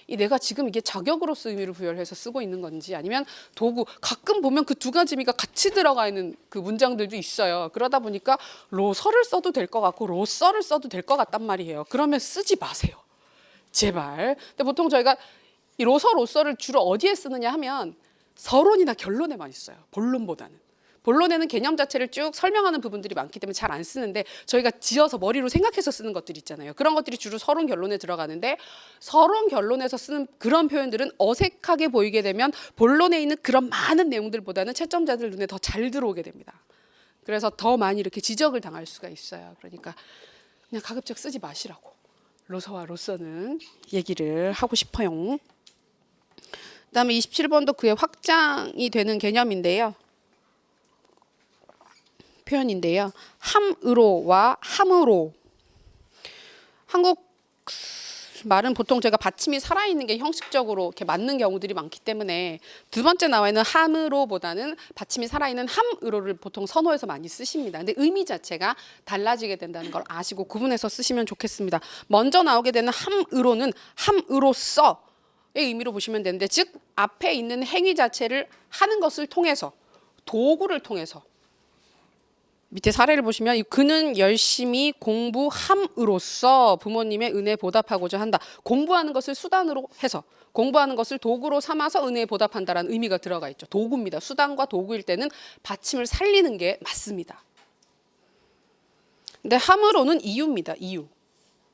이 내가 지금 이게 자격으로서 의미를 부여해서 쓰고 있는 건지 아니면 도구, 가끔 보면 그 두 가지 의미가 같이 들어가 있는 그 문장들도 있어요. 그러다 보니까 로서를 써도 될 것 같고 로서를 써도 될 것 같단 말이에요. 그러면 쓰지 마세요. 제발. 근데 보통 저희가 이 로서, 로서를 주로 어디에 쓰느냐 하면 서론이나 결론에 많이 써요. 본론보다는. 본론에는 개념 자체를 쭉 설명하는 부분들이 많기 때문에 잘 안 쓰는데 저희가 지어서 머리로 생각해서 쓰는 것들 있잖아요. 그런 것들이 주로 서론 결론에 들어가는데 서론 결론에서 쓰는 그런 표현들은 어색하게 보이게 되면 본론에 있는 그런 많은 내용들보다는 채점자들 눈에 더 잘 들어오게 됩니다. 그래서 더 많이 이렇게 지적을 당할 수가 있어요. 그러니까 그냥 가급적 쓰지 마시라고 로서와 로서는 얘기를 하고 싶어요. 그다음에 27번도 그의 확장이 되는 개념인데요. 표현인데요. 함으로와 함으로. 한국 말은 보통 제가 받침이 살아있는 게 형식적으로 이렇게 맞는 경우들이 많기 때문에 두 번째 나와 있는 함으로보다는 받침이 살아있는 함으로를 보통 선호해서 많이 쓰십니다. 근데 의미 자체가 달라지게 된다는 걸 아시고 구분해서 쓰시면 좋겠습니다. 먼저 나오게 되는 함으로는 함으로써의 의미로 보시면 되는데 즉 앞에 있는 행위 자체를 하는 것을 통해서 도구를 통해서 밑에 사례를 보시면 그는 열심히 공부함으로써 부모님의 은혜에 보답하고자 한다. 공부하는 것을 수단으로 해서 공부하는 것을 도구로 삼아서 은혜에 보답한다라는 의미가 들어가 있죠. 도구입니다. 수단과 도구일 때는 받침을 살리는 게 맞습니다. 근데 함으로는 이유입니다. 이유.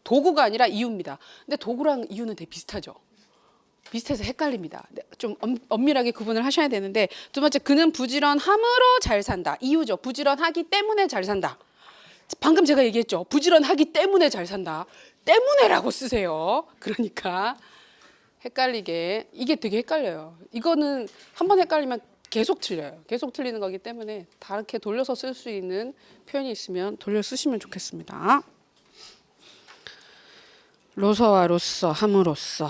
도구가 아니라 이유입니다. 근데 도구랑 이유는 되게 비슷하죠. 비슷해서 헷갈립니다. 좀 엄밀하게 구분을 하셔야 되는데 두 번째 그는 부지런함으로 잘 산다. 이유죠. 부지런하기 때문에 잘 산다. 방금 제가 얘기했죠. 부지런하기 때문에 잘 산다. 때문에라고 쓰세요. 그러니까 헷갈리게 이게 되게 헷갈려요. 이거는 한번 헷갈리면 계속 틀려요. 계속 틀리는 거기 때문에 다르게 돌려서 쓸 수 있는 표현이 있으면 돌려 쓰시면 좋겠습니다. 로서와 로서, 함으로써.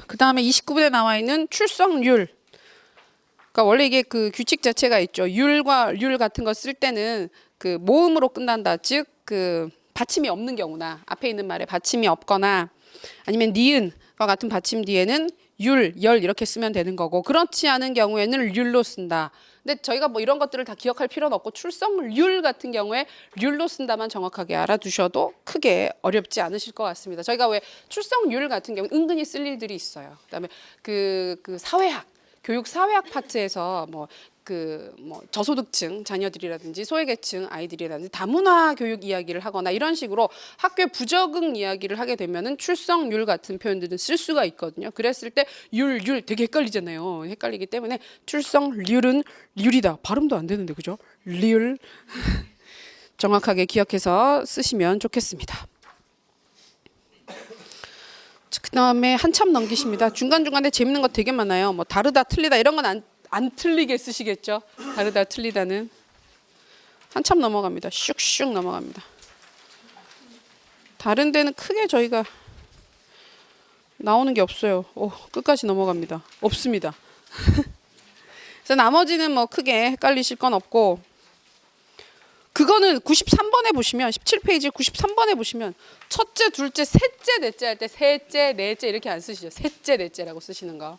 그 다음에 29분에 나와 있는 출석률. 그러니까 원래 이게 그 규칙 자체가 있죠. 율과 률 같은 거 쓸 때는 그 모음으로 끝난다. 즉 그 받침이 없는 경우나 앞에 있는 말에 받침이 없거나 아니면 니은과 같은 받침 뒤에는 율, 열 이렇게 쓰면 되는 거고 그렇지 않은 경우에는 률로 쓴다. 근데 저희가 뭐 이런 것들을 다 기억할 필요는 없고 출석률 같은 경우에 률로 쓴다만 정확하게 알아두셔도 크게 어렵지 않으실 것 같습니다. 저희가 왜 출석률 같은 경우 은근히 쓸 일들이 있어요. 그다음에 그 사회학, 교육 사회학 파트에서 뭐 저소득층 자녀들이라든지 소외계층 아이들이라든지 다문화 교육 이야기를 하거나 이런 식으로 학교의 부적응 이야기를 하게 되면은 출석률 같은 표현들은 쓸 수가 있거든요. 그랬을 때 율 되게 헷갈리잖아요. 헷갈리기 때문에 출석률은 률이다. 발음도 안 되는데 그죠? 률 정확하게 기억해서 쓰시면 좋겠습니다. 그 다음에 한참 넘기십니다. 중간중간에 재밌는 거 되게 많아요. 뭐 다르다 틀리다 이런 건 안 틀리게 쓰시겠죠. 다르다 틀리다는 한참 넘어갑니다. 슉슉 넘어갑니다. 다른 데는 크게 저희가 나오는 게 없어요. 끝까지 넘어갑니다. 없습니다. 그래서 나머지는 뭐 크게 헷갈리실 건 없고 그거는 93번에 보시면 17페이지 93번에 보시면 첫째, 둘째, 셋째, 넷째 할 때 셋째, 넷째 이렇게 안 쓰시죠. 셋째, 넷째라고 쓰시는 거.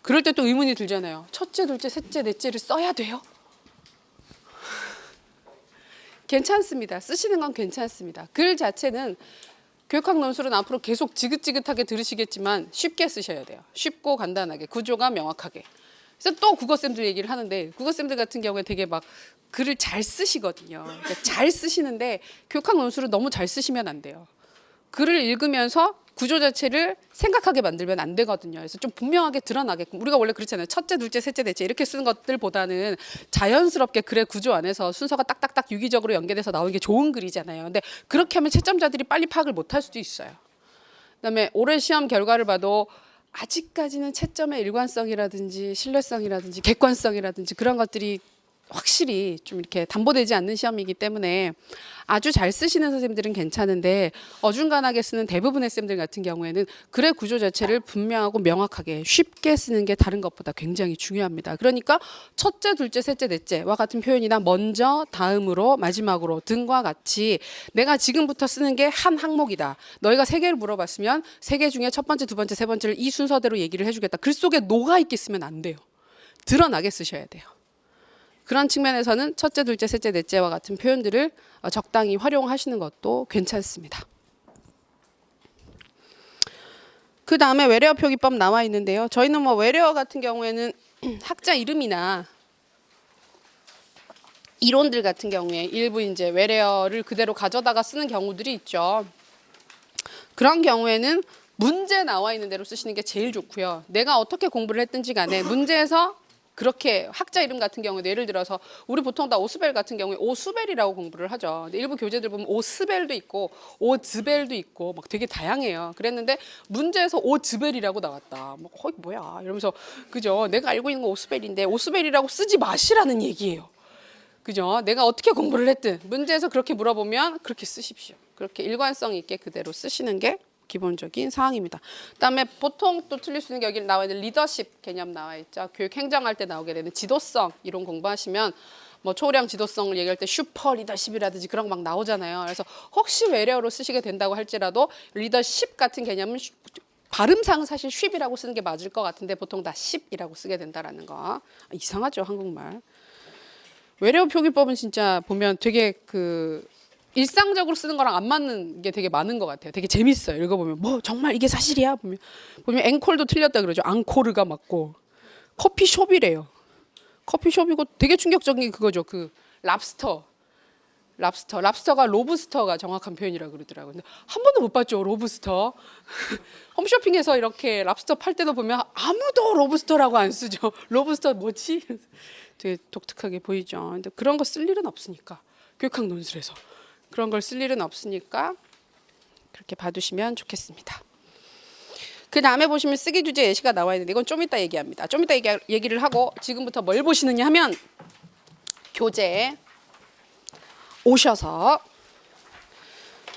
그럴 때 또 의문이 들잖아요. 첫째, 둘째, 셋째, 넷째를 써야 돼요? 괜찮습니다. 쓰시는 건 괜찮습니다. 글 자체는 교육학 논술은 앞으로 계속 지긋지긋하게 들으시겠지만 쉽게 쓰셔야 돼요. 쉽고 간단하게, 구조가 명확하게. 그래서 또 국어쌤들 얘기를 하는데 국어쌤들 같은 경우에 되게 막 글을 잘 쓰시거든요. 그러니까 잘 쓰시는데 교육학 논술을 너무 잘 쓰시면 안 돼요. 글을 읽으면서 구조 자체를 생각하게 만들면 안 되거든요. 그래서 좀 분명하게 드러나게끔 우리가 원래 그렇잖아요. 첫째, 둘째, 셋째, 넷째 이렇게 쓰는 것들보다는 자연스럽게 글의 구조 안에서 순서가 딱딱딱 유기적으로 연계돼서 나오는 게 좋은 글이잖아요. 근데 그렇게 하면 채점자들이 빨리 파악을 못할 수도 있어요. 그다음에 올해 시험 결과를 봐도 아직까지는 채점의 일관성이라든지 신뢰성이라든지 객관성이라든지 그런 것들이 확실히 좀 이렇게 담보되지 않는 시험이기 때문에 아주 잘 쓰시는 선생님들은 괜찮은데 어중간하게 쓰는 대부분의 쌤들 같은 경우에는 글의 구조 자체를 분명하고 명확하게 쉽게 쓰는 게 다른 것보다 굉장히 중요합니다. 그러니까 첫째, 둘째, 셋째, 넷째와 같은 표현이나 먼저, 다음으로, 마지막으로 등과 같이 내가 지금부터 쓰는 게 한 항목이다. 너희가 세 개를 물어봤으면 세 개 중에 첫 번째, 두 번째, 세 번째를 이 순서대로 얘기를 해주겠다. 글 속에 녹아 있게 쓰면 안 돼요. 드러나게 쓰셔야 돼요. 그런 측면에서는 첫째, 둘째, 셋째, 넷째와 같은 표현들을 적당히 활용하시는 것도 괜찮습니다. 그 다음에 외래어 표기법 나와 있는데요. 저희는 뭐 외래어 같은 경우에는 학자 이름이나 이론들 같은 경우에 일부 이제 외래어를 그대로 가져다가 쓰는 경우들이 있죠. 그런 경우에는 문제 나와 있는 대로 쓰시는 게 제일 좋고요. 내가 어떻게 공부를 했든지 간에 문제에서 그렇게 학자 이름 같은 경우에 예를 들어서 우리 보통 다 오스벨 같은 경우에 오수벨이라고 공부를 하죠. 근데 일부 교재들 보면 오스벨도 있고 오즈벨도 있고 막 되게 다양해요. 그랬는데 문제에서 오즈벨이라고 나왔다. 뭐 거의 뭐야 이러면서 그죠? 내가 알고 있는 거 오스벨인데 오스벨이라고 쓰지 마시라는 얘기예요. 그죠? 내가 어떻게 공부를 했든 문제에서 그렇게 물어보면 그렇게 쓰십시오. 그렇게 일관성 있게 그대로 쓰시는 게 기본적인 사항입니다. 그다음에 보통 또 틀릴 수 있는 게 여기 나와 있는 리더십 개념 나와 있죠. 교육 행정할 때 나오게 되는 지도성 이론 공부하시면 뭐 초량 지도성을 얘기할 때 슈퍼 리더십이라든지 그런 거 막 나오잖아요. 그래서 혹시 외래어로 쓰시게 된다고 할지라도 리더십 같은 개념은 발음상은 사실 쉽이라고 쓰는 게 맞을 것 같은데 보통 다 십이라고 쓰게 된다라는 거. 이상하죠, 한국말. 외래어 표기법은 진짜 보면 되게 일상적으로 쓰는 거랑 안 맞는 게 되게 많은 것 같아요. 되게 재밌어요. 읽어보면 뭐 정말 이게 사실이야? 보면 앵콜도 틀렸다 그러죠. 앙코르가 맞고 커피숍이래요. 커피숍이고 되게 충격적인 게 그거죠. 랍스터가 로브스터가 정확한 표현이라고 그러더라고요. 근데 한 번도 못 봤죠. 로브스터. 홈쇼핑에서 이렇게 랍스터 팔 때도 보면 아무도 로브스터라고 안 쓰죠. 로브스터 뭐지? 되게 독특하게 보이죠. 근데 그런 거 쓸 일은 없으니까. 교육학 논술에서. 그런 걸 쓸 일은 없으니까 그렇게 봐두시면 좋겠습니다. 그 다음에 보시면 쓰기 주제 예시가 나와 있는데 이건 좀 이따 얘기합니다. 좀 이따 얘기를 하고 지금부터 뭘 보시느냐 하면 교재에 오셔서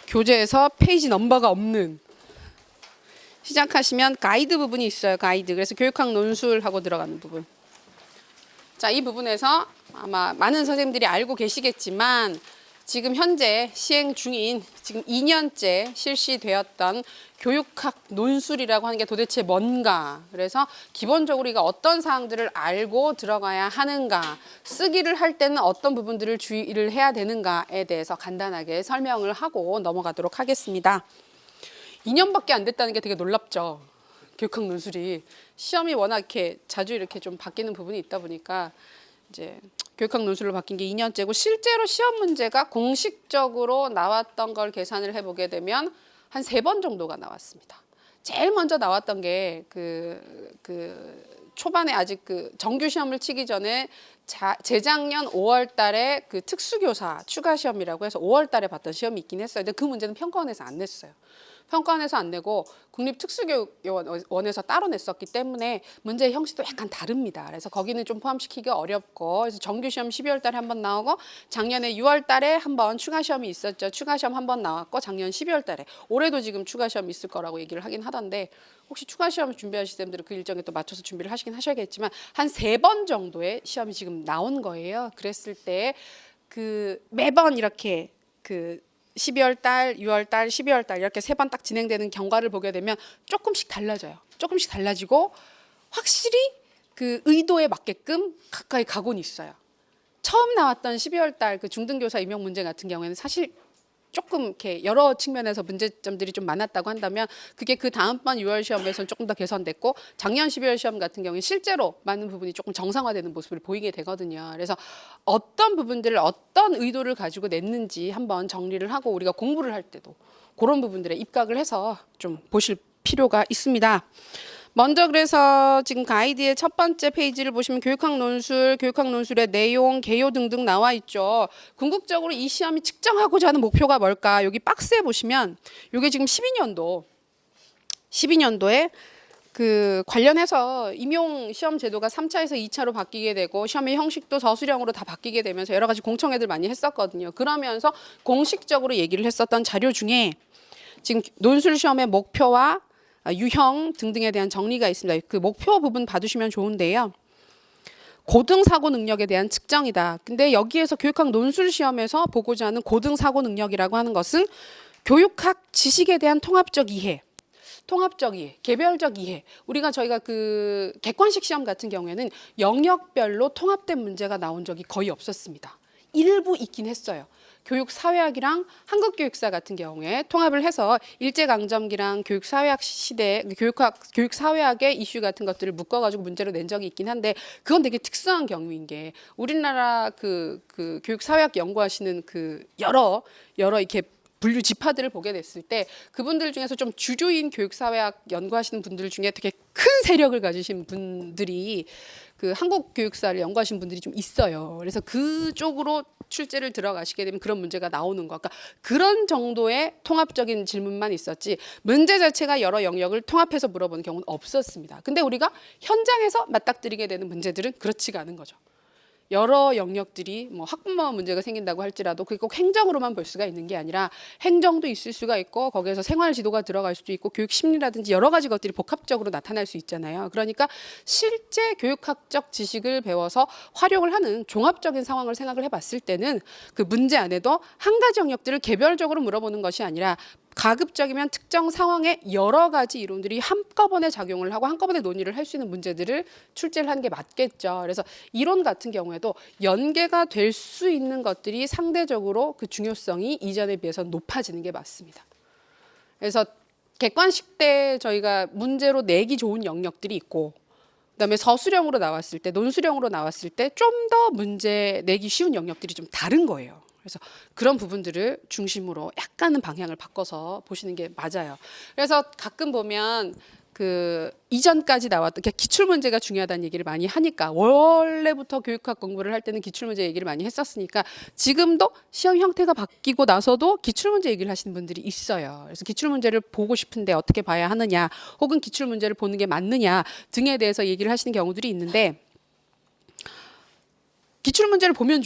교재에서 페이지 넘버가 없는 시작하시면 가이드 부분이 있어요. 가이드. 그래서 교육학 논술하고 들어가는 부분. 자, 이 부분에서 아마 많은 선생님들이 알고 계시겠지만 지금 현재 시행 중인 지금 2년째 실시되었던 교육학 논술이라고 하는 게 도대체 뭔가, 그래서 기본적으로 우리가 어떤 사항들을 알고 들어가야 하는가, 쓰기를 할 때는 어떤 부분들을 주의를 해야 되는가에 대해서 간단하게 설명을 하고 넘어가도록 하겠습니다. 2년밖에 안 됐다는 게 되게 놀랍죠. 교육학 논술이 시험이 워낙 이렇게 자주 이렇게 좀 바뀌는 부분이 있다 보니까 이제 교육학 논술로 바뀐 게 2년째고 실제로 시험 문제가 공식적으로 나왔던 걸 계산을 해보게 되면 한 3번 정도가 나왔습니다. 제일 먼저 나왔던 게 초반에 아직 정규 시험을 치기 전에 재작년 5월 달에 특수교사 추가 시험이라고 해서 5월 달에 봤던 시험이 있긴 했어요. 근데 그 문제는 평가원에서 안 냈어요. 평가원에서 안 내고 국립특수교육원에서 따로 냈었기 때문에 문제의 형식도 약간 다릅니다. 그래서 거기는 좀 포함시키기가 어렵고, 그래서 정규시험 12월 달에 한번 나오고 작년에 6월 달에 한번 추가 시험이 있었죠. 추가 시험 한번 나왔고 작년 12월 달에, 올해도 지금 추가 시험이 있을 거라고 얘기를 하긴 하던데 혹시 추가 시험 준비하실 분들은 그 일정에 또 맞춰서 준비를 하시긴 하셔야겠지만 한 3번 정도의 시험이 지금 나온 거예요. 그랬을 때 매번 이렇게 12월 달, 6월 달, 12월 달 이렇게 3번 딱 진행되는 경과를 보게 되면 조금씩 달라져요. 조금씩 달라지고 확실히 의도에 맞게끔 가까이 가곤 있어요. 처음 나왔던 12월 달 중등교사 임용 문제 같은 경우에는 사실 조금 이렇게 여러 측면에서 문제점들이 좀 많았다고 한다면 그게 다음번 6월 시험에서는 조금 더 개선됐고 작년 12월 시험 같은 경우에 실제로 많은 부분이 조금 정상화되는 모습을 보이게 되거든요. 그래서 어떤 부분들을 어떤 의도를 가지고 냈는지 한번 정리를 하고 우리가 공부를 할 때도 그런 부분들에 입각을 해서 좀 보실 필요가 있습니다. 먼저 그래서 지금 가이드의 첫 번째 페이지를 보시면 교육학 논술의 내용, 개요 등등 나와 있죠. 궁극적으로 이 시험이 측정하고자 하는 목표가 뭘까? 여기 박스에 보시면 이게 지금 12년도에 그 관련해서 임용 시험 제도가 3차에서 2차로 바뀌게 되고 시험의 형식도 서술형으로 다 바뀌게 되면서 여러 가지 공청회들 많이 했었거든요. 그러면서 공식적으로 얘기를 했었던 자료 중에 지금 논술 시험의 목표와 유형 등등에 대한 정리가 있습니다. 그 목표 부분 봐두시면 좋은데요. 고등 사고 능력에 대한 측정이다. 근데 여기에서 교육학 논술 시험에서 보고자 하는 고등 사고 능력이라고 하는 것은 교육학 지식에 대한 통합적 이해, 개별적 이해. 저희가 그 객관식 시험 같은 경우에는 영역별로 통합된 문제가 나온 적이 거의 없었습니다. 일부 있긴 했어요. 교육 사회학이랑 한국교육사 같은 경우에 통합을 해서 일제강점기랑 교육 사회학 시대, 교육 사회학의 이슈 같은 것들을 묶어가지고 문제로 낸 적이 있긴 한데 그건 되게 특수한 경우인 게 우리나라 그 교육 사회학 연구하시는 그 여러 이렇게 분류 지파들을 보게 됐을 때 그분들 중에서 좀 주류인 교육사회학 연구하시는 분들 중에 되게 큰 세력을 가지신 분들이 그 한국 교육사를 연구하신 분들이 좀 있어요. 그래서 그쪽으로 출제를 들어가시게 되면 그런 문제가 나오는 거. 그러니까 그런 정도의 통합적인 질문만 있었지 문제 자체가 여러 영역을 통합해서 물어보는 경우는 없었습니다. 근데 우리가 현장에서 맞닥뜨리게 되는 문제들은 그렇지가 않은 거죠. 여러 영역들이 뭐 학부모 문제가 생긴다고 할지라도 그게 꼭 행정으로만 볼 수가 있는 게 아니라 행정도 있을 수가 있고 거기에서 생활 지도가 들어갈 수도 있고 교육 심리라든지 여러 가지 것들이 복합적으로 나타날 수 있잖아요. 그러니까 실제 교육학적 지식을 배워서 활용을 하는 종합적인 상황을 생각을 해봤을 때는 그 문제 안에도 한 가지 영역들을 개별적으로 물어보는 것이 아니라 가급적이면 특정 상황에 여러 가지 이론들이 한꺼번에 작용을 하고 한꺼번에 논의를 할 수 있는 문제들을 출제를 하는 게 맞겠죠. 그래서 이론 같은 경우에도 연계가 될 수 있는 것들이 상대적으로 그 중요성이 이전에 비해서 높아지는 게 맞습니다. 그래서 객관식 때 저희가 문제로 내기 좋은 영역들이 있고 그다음에 서술형으로 나왔을 때, 논술형으로 나왔을 때 좀 더 문제 내기 쉬운 영역들이 좀 다른 거예요. 그래서 그런 부분들을 중심으로 약간은 방향을 바꿔서 보시는 게 맞아요. 그래서 가끔 보면 그 이전까지 나왔던 기출 문제가 중요하다는 얘기를 많이 하니까 원래부터 교육학 공부를 할 때는 기출 문제 얘기를 많이 했었으니까 지금도 시험 형태가 바뀌고 나서도 기출 문제 얘기를 하시는 분들이 있어요. 그래서 기출 문제를 보고 싶은데 어떻게 봐야 하느냐, 혹은 기출 문제를 보는 게 맞느냐 등에 대해서 얘기를 하시는 경우들이 있는데 기출 문제를 보면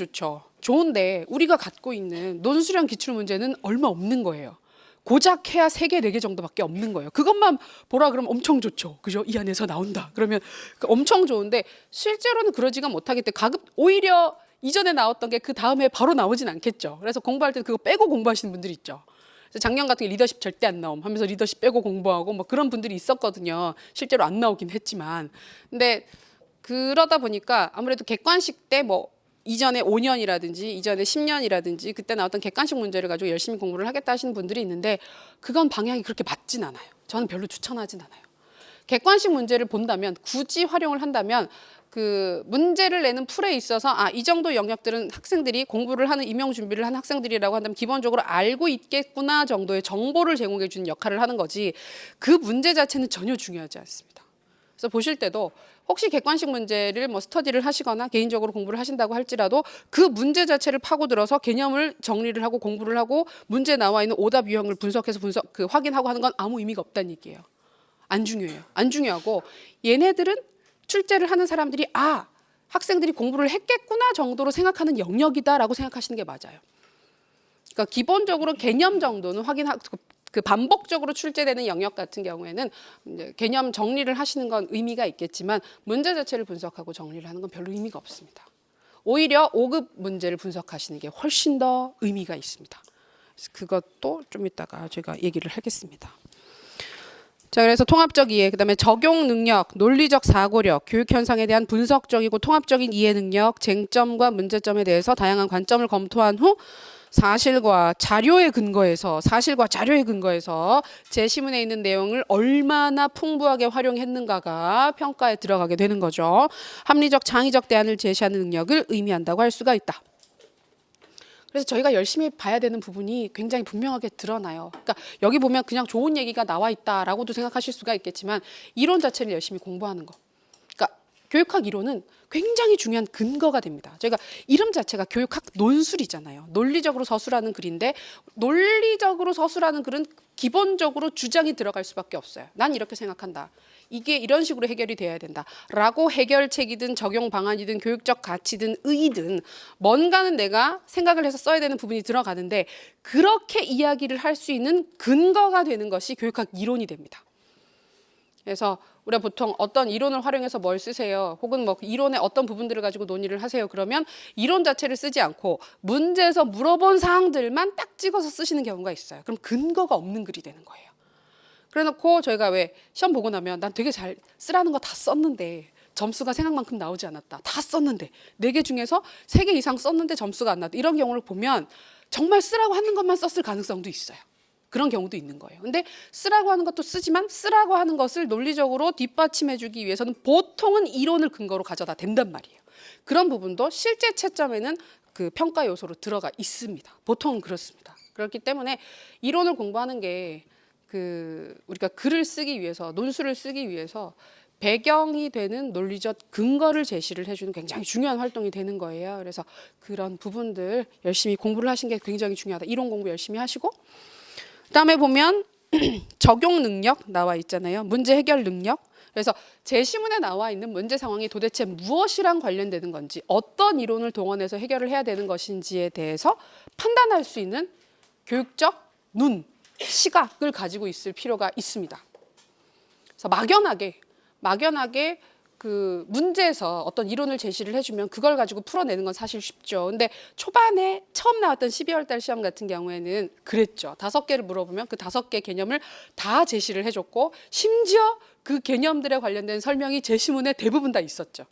좋은데 우리가 갖고 있는 논술형 기출 문제는 얼마 없는 거예요. 고작 해야 3개, 4개 정도밖에 없는 거예요. 그것만 보라 그러면 엄청 좋죠. 그죠? 이 안에서 나온다. 그러면 엄청 좋은데 실제로는 그러지가 못하기 때문에 오히려 이전에 나왔던 게 그 다음에 바로 나오진 않겠죠. 그래서 공부할 때 그거 빼고 공부하시는 분들이 있죠. 그래서 작년 같은 게 리더십 절대 안 나옴 하면서 리더십 빼고 공부하고 뭐 그런 분들이 있었거든요. 실제로 안 나오긴 했지만. 근데 그러다 보니까 아무래도 객관식 때 뭐 이전에 5년이라든지 이전에 10년이라든지 그때 나왔던 객관식 문제를 가지고 열심히 공부를 하겠다 하시는 분들이 있는데 그건 방향이 그렇게 맞진 않아요. 저는 별로 추천하진 않아요. 객관식 문제를 본다면 굳이 활용을 한다면 그 문제를 내는 풀에 있어서 이 정도 영역들은 학생들이 공부를 하는 임용 준비를 한 학생들이라고 한다면 기본적으로 알고 있겠구나 정도의 정보를 제공해 주는 역할을 하는 거지 그 문제 자체는 전혀 중요하지 않습니다. 그래서 보실 때도 혹시 객관식 문제를 뭐 스터디를 하시거나 개인적으로 공부를 하신다고 할지라도 그 문제 자체를 파고들어서 개념을 정리를 하고 공부를 하고 문제 나와 있는 오답 유형을 분석해서 확인하고 하는 건 아무 의미가 없다는 얘기예요. 안 중요해요. 안 중요하고 얘네들은 출제를 하는 사람들이 학생들이 공부를 했겠구나 정도로 생각하는 영역이다라고 생각하시는 게 맞아요. 그러니까 기본적으로 개념 정도는 그 반복적으로 출제되는 영역 같은 경우에는 이제 개념 정리를 하시는 건 의미가 있겠지만 문제 자체를 분석하고 정리를 하는 건 별로 의미가 없습니다. 오히려 5급 문제를 분석하시는 게 훨씬 더 의미가 있습니다. 그래서 그것도 좀 이따가 제가 얘기를 하겠습니다. 자, 그래서 통합적 이해, 그다음에 적용 능력, 논리적 사고력, 교육 현상에 대한 분석적이고 통합적인 이해 능력, 쟁점과 문제점에 대해서 다양한 관점을 검토한 후 사실과 자료에 근거해서 제시문에 있는 내용을 얼마나 풍부하게 활용했는가가 평가에 들어가게 되는 거죠. 합리적, 창의적 대안을 제시하는 능력을 의미한다고 할 수가 있다. 그래서 저희가 열심히 봐야 되는 부분이 굉장히 분명하게 드러나요. 그러니까 여기 보면 그냥 좋은 얘기가 나와 있다라고도 생각하실 수가 있겠지만 이론 자체를 열심히 공부하는 거. 그러니까 교육학 이론은 굉장히 중요한 근거가 됩니다. 저희가 이름 자체가 교육학 논술이잖아요. 논리적으로 서술하는 글인데 논리적으로 서술하는 글은 기본적으로 주장이 들어갈 수밖에 없어요. 난 이렇게 생각한다. 이게 이런 식으로 해결이 돼야 된다. 라고 해결책이든 적용 방안이든 교육적 가치든 의의든 뭔가는 내가 생각을 해서 써야 되는 부분이 들어가는데 그렇게 이야기를 할 수 있는 근거가 되는 것이 교육학 이론이 됩니다. 그래서 우리가 보통 어떤 이론을 활용해서 뭘 쓰세요? 혹은 뭐 이론의 어떤 부분들을 가지고 논의를 하세요? 그러면 이론 자체를 쓰지 않고 문제에서 물어본 사항들만 딱 찍어서 쓰시는 경우가 있어요. 그럼 근거가 없는 글이 되는 거예요. 그래놓고 저희가 왜 시험 보고 나면 난 되게 잘 쓰라는 거 다 썼는데 점수가 생각만큼 나오지 않았다. 다 썼는데 4개 중에서 3개 이상 썼는데 점수가 안 나왔다. 이런 경우를 보면 정말 쓰라고 하는 것만 썼을 가능성도 있어요. 그런 경우도 있는 거예요. 근데 쓰라고 하는 것도 쓰지만 쓰라고 하는 것을 논리적으로 뒷받침해주기 위해서는 보통은 이론을 근거로 가져다 댄단 말이에요. 그런 부분도 실제 채점에는 그 평가 요소로 들어가 있습니다. 보통은 그렇습니다. 그렇기 때문에 이론을 공부하는 게 우리가 글을 쓰기 위해서 논술을 쓰기 위해서 배경이 되는 논리적 근거를 제시를 해주는 굉장히 중요한 활동이 되는 거예요. 그래서 그런 부분들 열심히 공부를 하신 게 굉장히 중요하다. 이론 공부 열심히 하시고 그다음에 보면 적용 능력 나와 있잖아요. 문제 해결 능력. 그래서 제시문에 나와 있는 문제 상황이 도대체 무엇이랑 관련되는 건지 어떤 이론을 동원해서 해결을 해야 되는 것인지에 대해서 판단할 수 있는 교육적 눈, 시각을 가지고 있을 필요가 있습니다. 그래서 막연하게 그 문제에서 어떤 이론을 제시를 해주면 그걸 가지고 풀어내는 건 사실 쉽죠. 근데 초반에 처음 나왔던 12월 달 시험 같은 경우에는 그랬죠. 5개를 물어보면 그 5개 개념을 다 제시를 해줬고 심지어 그 개념들에 관련된 설명이 제시문에 대부분 다 있었죠.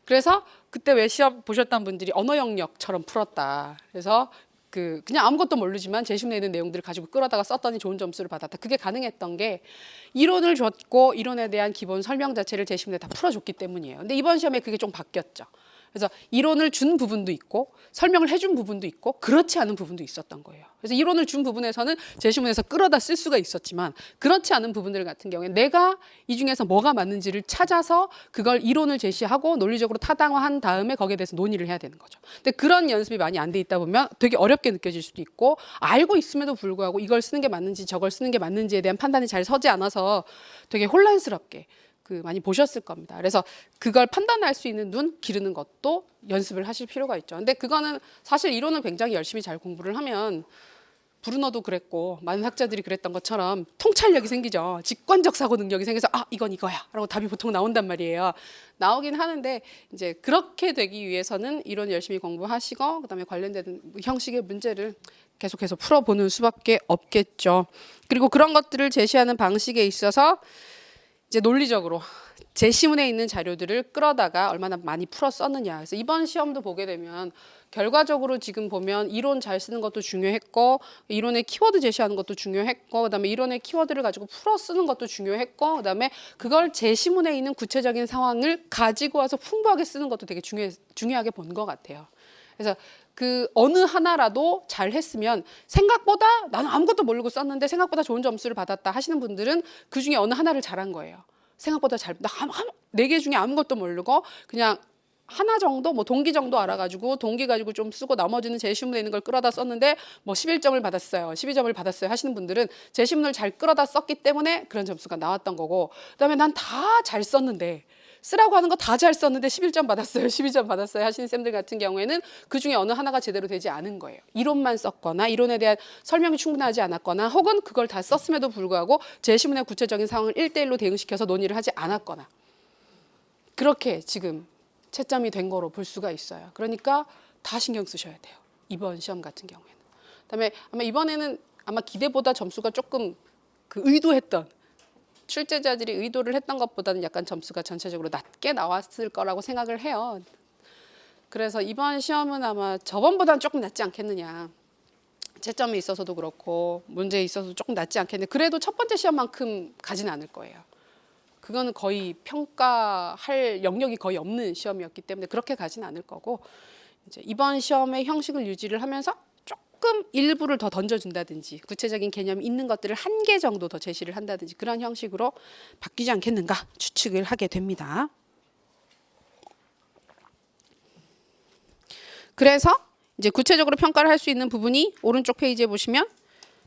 그래서 그때 왜 시험 보셨던 분들이 언어 영역처럼 풀었다. 그래서 그냥 아무것도 모르지만 제시문에 있는 내용들을 가지고 끌어다가 썼더니 좋은 점수를 받았다. 그게 가능했던 게 이론을 줬고 이론에 대한 기본 설명 자체를 제시문에 다 풀어줬기 때문이에요. 근데 이번 시험에 그게 좀 바뀌었죠. 그래서 이론을 준 부분도 있고 설명을 해준 부분도 있고 그렇지 않은 부분도 있었던 거예요. 그래서 이론을 준 부분에서는 제시문에서 끌어다 쓸 수가 있었지만 그렇지 않은 부분들 같은 경우에 내가 이 중에서 뭐가 맞는지를 찾아서 그걸 이론을 제시하고 논리적으로 타당화한 다음에 거기에 대해서 논의를 해야 되는 거죠. 근데 그런 연습이 많이 안 돼 있다 보면 되게 어렵게 느껴질 수도 있고 알고 있음에도 불구하고 이걸 쓰는 게 맞는지 저걸 쓰는 게 맞는지에 대한 판단이 잘 서지 않아서 되게 혼란스럽게 많이 보셨을 겁니다. 그래서 그걸 판단할 수 있는 눈 기르는 것도 연습을 하실 필요가 있죠. 근데 그거는 사실 이론을 굉장히 열심히 잘 공부를 하면 브루너도 그랬고 많은 학자들이 그랬던 것처럼 통찰력이 생기죠. 직관적 사고 능력이 생겨서 이건 이거야 라고 답이 보통 나온단 말이에요. 나오긴 하는데 이제 그렇게 되기 위해서는 이론 열심히 공부하시고 그다음에 관련된 형식의 문제를 계속해서 풀어보는 수밖에 없겠죠. 그리고 그런 것들을 제시하는 방식에 있어서 이제 논리적으로 제시문에 있는 자료들을 끌어다가 얼마나 많이 풀어 썼느냐. 그래서 이번 시험도 보게 되면 결과적으로 지금 보면 이론 잘 쓰는 것도 중요했고 이론의 키워드 제시하는 것도 중요했고 그다음에 이론의 키워드를 가지고 풀어 쓰는 것도 중요했고 그다음에 그걸 제시문에 있는 구체적인 상황을 가지고 와서 풍부하게 쓰는 것도 되게 중요하게 본 것 같아요. 그래서 그 어느 하나라도 잘 했으면 생각보다 나는 아무것도 모르고 썼는데 생각보다 좋은 점수를 받았다 하시는 분들은 그 중에 어느 하나를 잘한 거예요. 생각보다 나 4개 중에 아무것도 모르고 그냥 하나 정도 뭐 동기 정도 알아가지고 동기 가지고 좀 쓰고 나머지는 제시문에 있는 걸 끌어다 썼는데 뭐 11점을 받았어요. 12점을 받았어요 하시는 분들은 제시문을 잘 끌어다 썼기 때문에 그런 점수가 나왔던 거고 그다음에 난 다 잘 썼는데 쓰라고 하는 거 다 잘 썼는데 11점 받았어요. 12점 받았어요 하시는 쌤들 같은 경우에는 그중에 어느 하나가 제대로 되지 않은 거예요. 이론만 썼거나 이론에 대한 설명이 충분하지 않았거나 혹은 그걸 다 썼음에도 불구하고 제시문의 구체적인 상황을 1대1로 대응시켜서 논의를 하지 않았거나 그렇게 지금 채점이 된 거로 볼 수가 있어요. 그러니까 다 신경 쓰셔야 돼요. 이번 시험 같은 경우에는. 그다음에 아마 이번에는 아마 기대보다 점수가 조금 의도했던 출제자들이 의도를 했던 것보다는 약간 점수가 전체적으로 낮게 나왔을 거라고 생각을 해요. 그래서 이번 시험은 아마 저번보다는 조금 낮지 않겠느냐. 채점에 있어서도 그렇고 문제에 있어서 조금 낮지 않겠느냐. 그래도 첫 번째 시험만큼 가지는 않을 거예요. 그거는 거의 평가할 영역이 거의 없는 시험이었기 때문에 그렇게 가지는 않을 거고 이제 이번 시험의 형식을 유지를 하면서 조금 일부를 더 던져준다든지 구체적인 개념이 있는 것들을 1개 정도 더 제시를 한다든지 그런 형식으로 바뀌지 않겠는가 추측을 하게 됩니다. 그래서 이제 구체적으로 평가를 할 수 있는 부분이 오른쪽 페이지에 보시면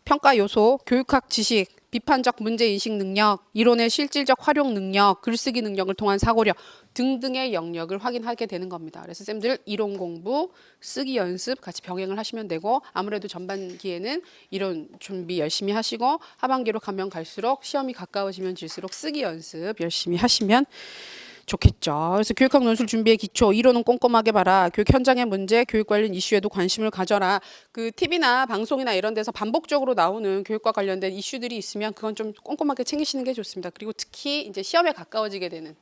평가 요소, 교육학 지식, 비판적 문제 인식 능력, 이론의 실질적 활용 능력, 글쓰기 능력을 통한 사고력 등등의 영역을 확인하게 되는 겁니다. 그래서 쌤들 이론 공부, 쓰기 연습 같이 병행을 하시면 되고 아무래도 전반기에는 이론 준비 열심히 하시고 하반기로 가면 갈수록 시험이 가까워지면 질수록 쓰기 연습 열심히 하시면 좋겠죠. 그래서 교육학 논술 준비의 기초, 이론은 꼼꼼하게 봐라. 교육 현장의 문제, 교육 관련 이슈에도 관심을 가져라. 그 TV나 방송이나 이런 데서 반복적으로 나오는 교육과 관련된 이슈들이 있으면 그건 좀 꼼꼼하게 챙기시는 게 좋습니다. 그리고 특히 이제 시험에 가까워지게 되는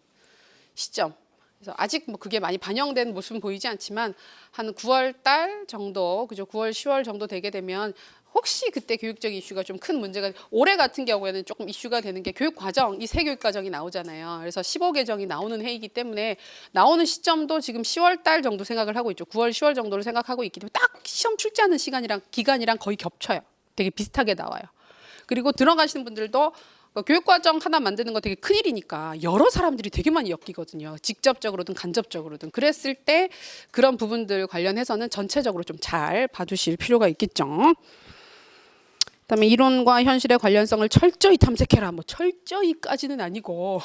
시점. 그래서 아직 뭐 그게 많이 반영된 모습은 보이지 않지만 한 9월 달 정도, 그죠? 9월, 10월 정도 되게 되면 혹시 그때 교육적 이슈가 좀 큰 문제가 올해 같은 경우에는 조금 이슈가 되는 게 교육 과정, 이 새 교육 과정이 나오잖아요. 그래서 15개정이 나오는 해이기 때문에 나오는 시점도 지금 10월 달 정도 생각을 하고 있죠. 9월, 10월 정도를 생각하고 있기 때문에 딱 시험 출제하는 시간이랑 기간이랑 거의 겹쳐요. 되게 비슷하게 나와요. 그리고 들어가시는 분들도 교육과정 하나 만드는 거 되게 큰일이니까 여러 사람들이 되게 많이 엮이거든요. 직접적으로든 간접적으로든. 그랬을 때 그런 부분들 관련해서는 전체적으로 좀 잘 봐두실 필요가 있겠죠. 그다음에 이론과 현실의 관련성을 철저히 탐색해라. 뭐 철저히까지는 아니고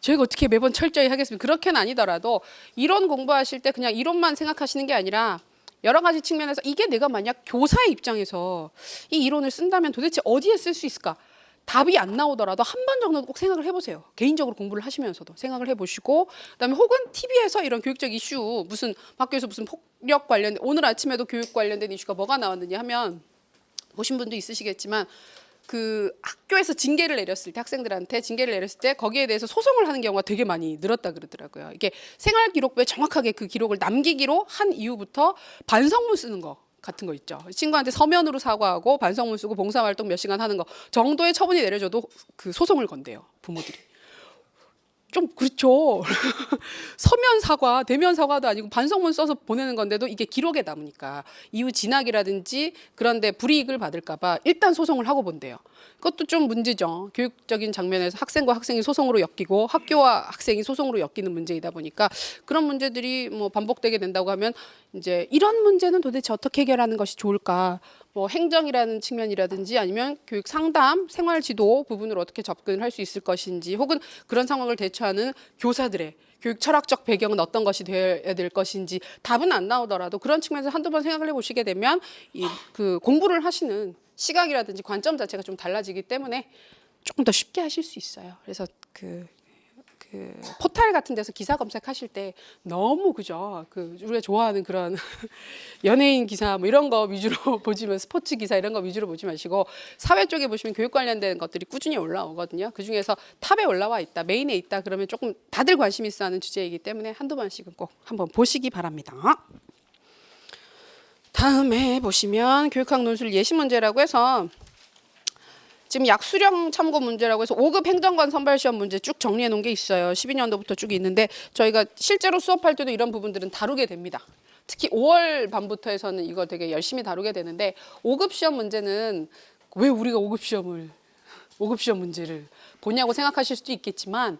저희가 어떻게 매번 철저히 하겠습니까? 그렇게는 아니더라도 이론 공부하실 때 그냥 이론만 생각하시는 게 아니라 여러 가지 측면에서 이게 내가 만약 교사의 입장에서 이 이론을 쓴다면 도대체 어디에 쓸 수 있을까? 답이 안 나오더라도 한 번 정도는 꼭 생각을 해보세요. 개인적으로 공부를 하시면서도 생각을 해보시고 그다음에 혹은 TV에서 이런 교육적 이슈 무슨 학교에서 무슨 폭력 관련된 오늘 아침에도 교육 관련된 이슈가 뭐가 나왔느냐 하면 보신 분도 있으시겠지만 그 학교에서 징계를 내렸을 때 학생들한테 징계를 내렸을 때 거기에 대해서 소송을 하는 경우가 되게 많이 늘었다 그러더라고요. 이게 생활 기록부에 정확하게 그 기록을 남기기로 한 이후부터 반성문 쓰는 거 같은 거 있죠. 친구한테 서면으로 사과하고 반성문 쓰고 봉사활동 몇 시간 하는 거 정도의 처분이 내려져도 그 소송을 건대요. 부모들이. 좀 그렇죠. 서면 사과, 대면 사과도 아니고 반성문 써서 보내는 건데도 이게 기록에 남으니까 이후 진학이라든지 그런데 불이익을 받을까봐 일단 소송을 하고 본대요. 그것도 좀 문제죠. 교육적인 장면에서 학생과 학생이 소송으로 엮이고 학교와 학생이 소송으로 엮이는 문제이다 보니까 그런 문제들이 뭐 반복되게 된다고 하면 이제 이런 문제는 도대체 어떻게 해결하는 것이 좋을까? 뭐 행정이라는 측면이라든지 아니면 교육 상담, 생활 지도 부분을 어떻게 접근을 할 수 있을 것인지 혹은 그런 상황을 대처하는 교사들의 교육 철학적 배경은 어떤 것이 되어야 될 것인지 답은 안 나오더라도 그런 측면에서 한두 번 생각을 해보시게 되면 이 그 공부를 하시는 시각이라든지 관점 자체가 좀 달라지기 때문에 조금 더 쉽게 하실 수 있어요. 그래서 그 포털 같은 데서 기사 검색하실 때 너무 그죠? 그 우리가 좋아하는 그런 연예인 기사 뭐 이런 거 위주로 보시면 스포츠 기사 이런 거 위주로 보지 마시고 사회 쪽에 보시면 교육 관련된 것들이 꾸준히 올라오거든요. 그 중에서 탑에 올라와 있다, 메인에 있다 그러면 조금 다들 관심 있어 하는 주제이기 때문에 한두 번씩은 꼭 한번 보시기 바랍니다. 다음에 보시면 교육학 논술 예시 문제라고 해서 지금 약수령 참고 문제라고 해서 5급 행정관 선발 시험 문제 쭉 정리해 놓은 게 있어요. 12년도부터 쭉 있는데 저희가 실제로 수업할 때도 이런 부분들은 다루게 됩니다. 특히 5월 반부터 해서는 이거 되게 열심히 다루게 되는데 5급 시험 문제는 왜 우리가 5급 시험 문제를 보냐고 생각하실 수도 있겠지만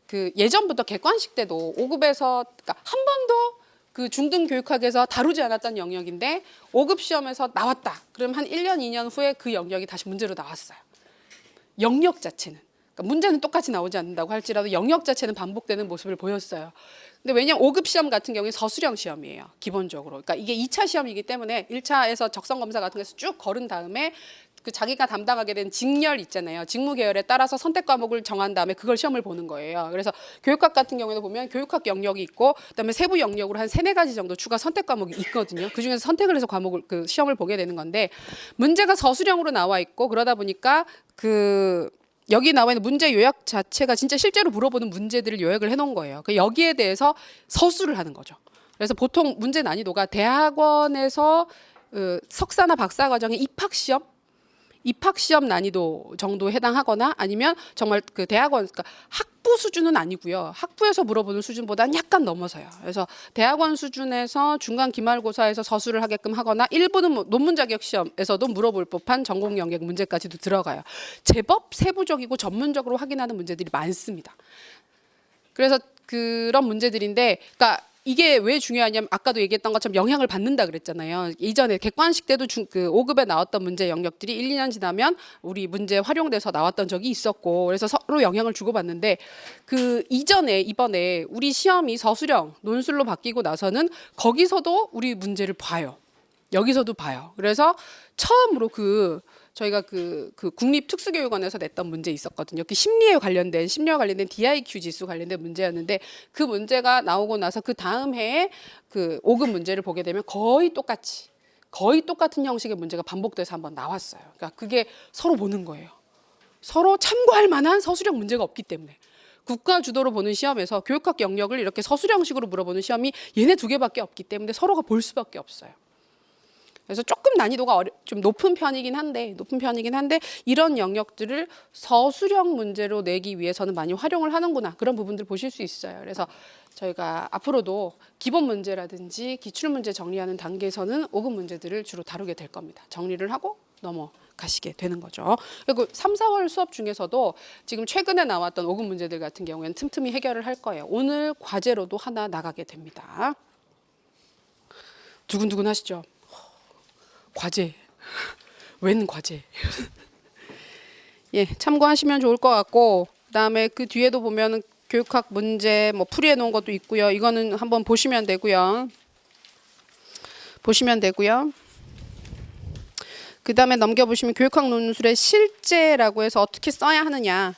그 예전부터 객관식 때도 5급에서 그러니까 한 번도 그 중등 교육학에서 다루지 않았던 영역인데 5급 시험에서 나왔다. 그럼 한 1년, 2년 후에 그 영역이 다시 문제로 나왔어요. 영역 자체는. 그러니까 문제는 똑같이 나오지 않는다고 할지라도 영역 자체는 반복되는 모습을 보였어요. 근데 왜냐하면 5급 시험 같은 경우에 서술형 시험이에요. 기본적으로. 그러니까 이게 2차 시험이기 때문에 1차에서 적성검사 같은 거에서 쭉 거른 다음에 그 자기가 담당하게 된 직렬 있잖아요. 직무 계열에 따라서 선택 과목을 정한 다음에 그걸 시험을 보는 거예요. 그래서 교육학 같은 경우에도 보면 교육학 영역이 있고 그다음에 세부 영역으로 한 3-4가지 정도 추가 선택 과목이 있거든요. 그중에서 선택을 해서 과목을 그 시험을 보게 되는 건데 문제가 서술형으로 나와 있고 그러다 보니까 그 여기 나와 있는 문제 요약 자체가 진짜 실제로 물어보는 문제들을 요약을 해놓은 거예요. 그 여기에 대해서 서술을 하는 거죠. 그래서 보통 문제 난이도가 대학원에서 석사나 박사 과정의 입학 시험 난이도 정도에 해당하거나 아니면 정말 그 대학원 그러니까 학부 수준은 아니고요. 학부에서 물어보는 수준보다는 약간 넘어서요. 그래서 대학원 수준에서 중간 기말고사에서 서술을 하게끔 하거나 일부는 뭐 논문 자격 시험에서도 물어볼 법한 전공 영역 문제까지도 들어가요. 제법 세부적이고 전문적으로 확인하는 문제들이 많습니다. 그래서 그런 문제들인데 그러니까 이게 왜 중요하냐면 아까도 얘기했던 것처럼 영향을 받는다 그랬잖아요. 이전에 객관식 때도 그 5급에 나왔던 문제 영역들이 1, 2년 지나면 우리 문제 활용돼서 나왔던 적이 있었고 그래서 서로 영향을 주고받는데 그 이전에 이번에 우리 시험이 서술형 논술로 바뀌고 나서는 거기서도 우리 문제를 봐요. 여기서도 봐요. 그래서 처음으로 저희가 그 국립특수교육원에서 냈던 문제 있었거든요. 그 심리와 관련된 DIQ 지수 관련된 문제였는데 그 문제가 나오고 나서 그 다음 해에 그 5급 문제를 보게 되면 거의 똑같은 형식의 문제가 반복돼서 한번 나왔어요. 그러니까 그게 서로 보는 거예요. 서로 참고할 만한 서술형 문제가 없기 때문에. 국가 주도로 보는 시험에서 교육학 영역을 이렇게 서술형식으로 물어보는 시험이 얘네 두 개밖에 없기 때문에 서로가 볼 수밖에 없어요. 그래서 조금 난이도가 좀 높은 편이긴 한데 이런 영역들을 서술형 문제로 내기 위해서는 많이 활용을 하는구나 그런 부분들 보실 수 있어요. 그래서 저희가 앞으로도 기본 문제라든지 기출 문제 정리하는 단계에서는 5급 문제들을 주로 다루게 될 겁니다. 정리를 하고 넘어가시게 되는 거죠. 그리고 3, 4월 수업 중에서도 지금 최근에 나왔던 5급 문제들 같은 경우에는 틈틈이 해결을 할 거예요. 오늘 과제로도 하나 나가게 됩니다. 두근두근 하시죠? 과제, 웬 과제? 예, 참고하시면 좋을 것 같고, 그다음에 그 뒤에도 보면은 교육학 문제 뭐 풀이해 놓은 것도 있고요. 이거는 한번 보시면 되고요. 그다음에 넘겨보시면 교육학 논술의 실제라고 해서 어떻게 써야 하느냐.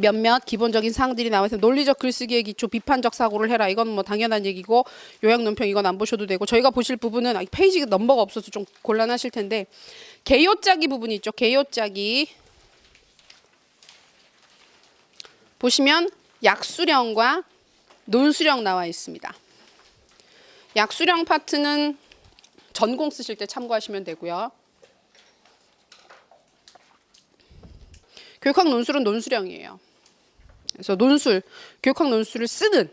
몇몇 기본적인 사항들이 나와서 논리적 글쓰기의 기초, 비판적 사고를 해라. 이건 뭐 당연한 얘기고 요약 논평 이건 안 보셔도 되고 저희가 보실 부분은 페이지 넘버가 없어서 좀 곤란하실 텐데 개요짜기 부분이 있죠. 개요짜기 보시면 약수령과 논수령 나와 있습니다. 약수령 파트는 전공 쓰실 때 참고하시면 되고요. 교육학 논술은 논수령이에요. 그래서 교육학 논술을 쓰는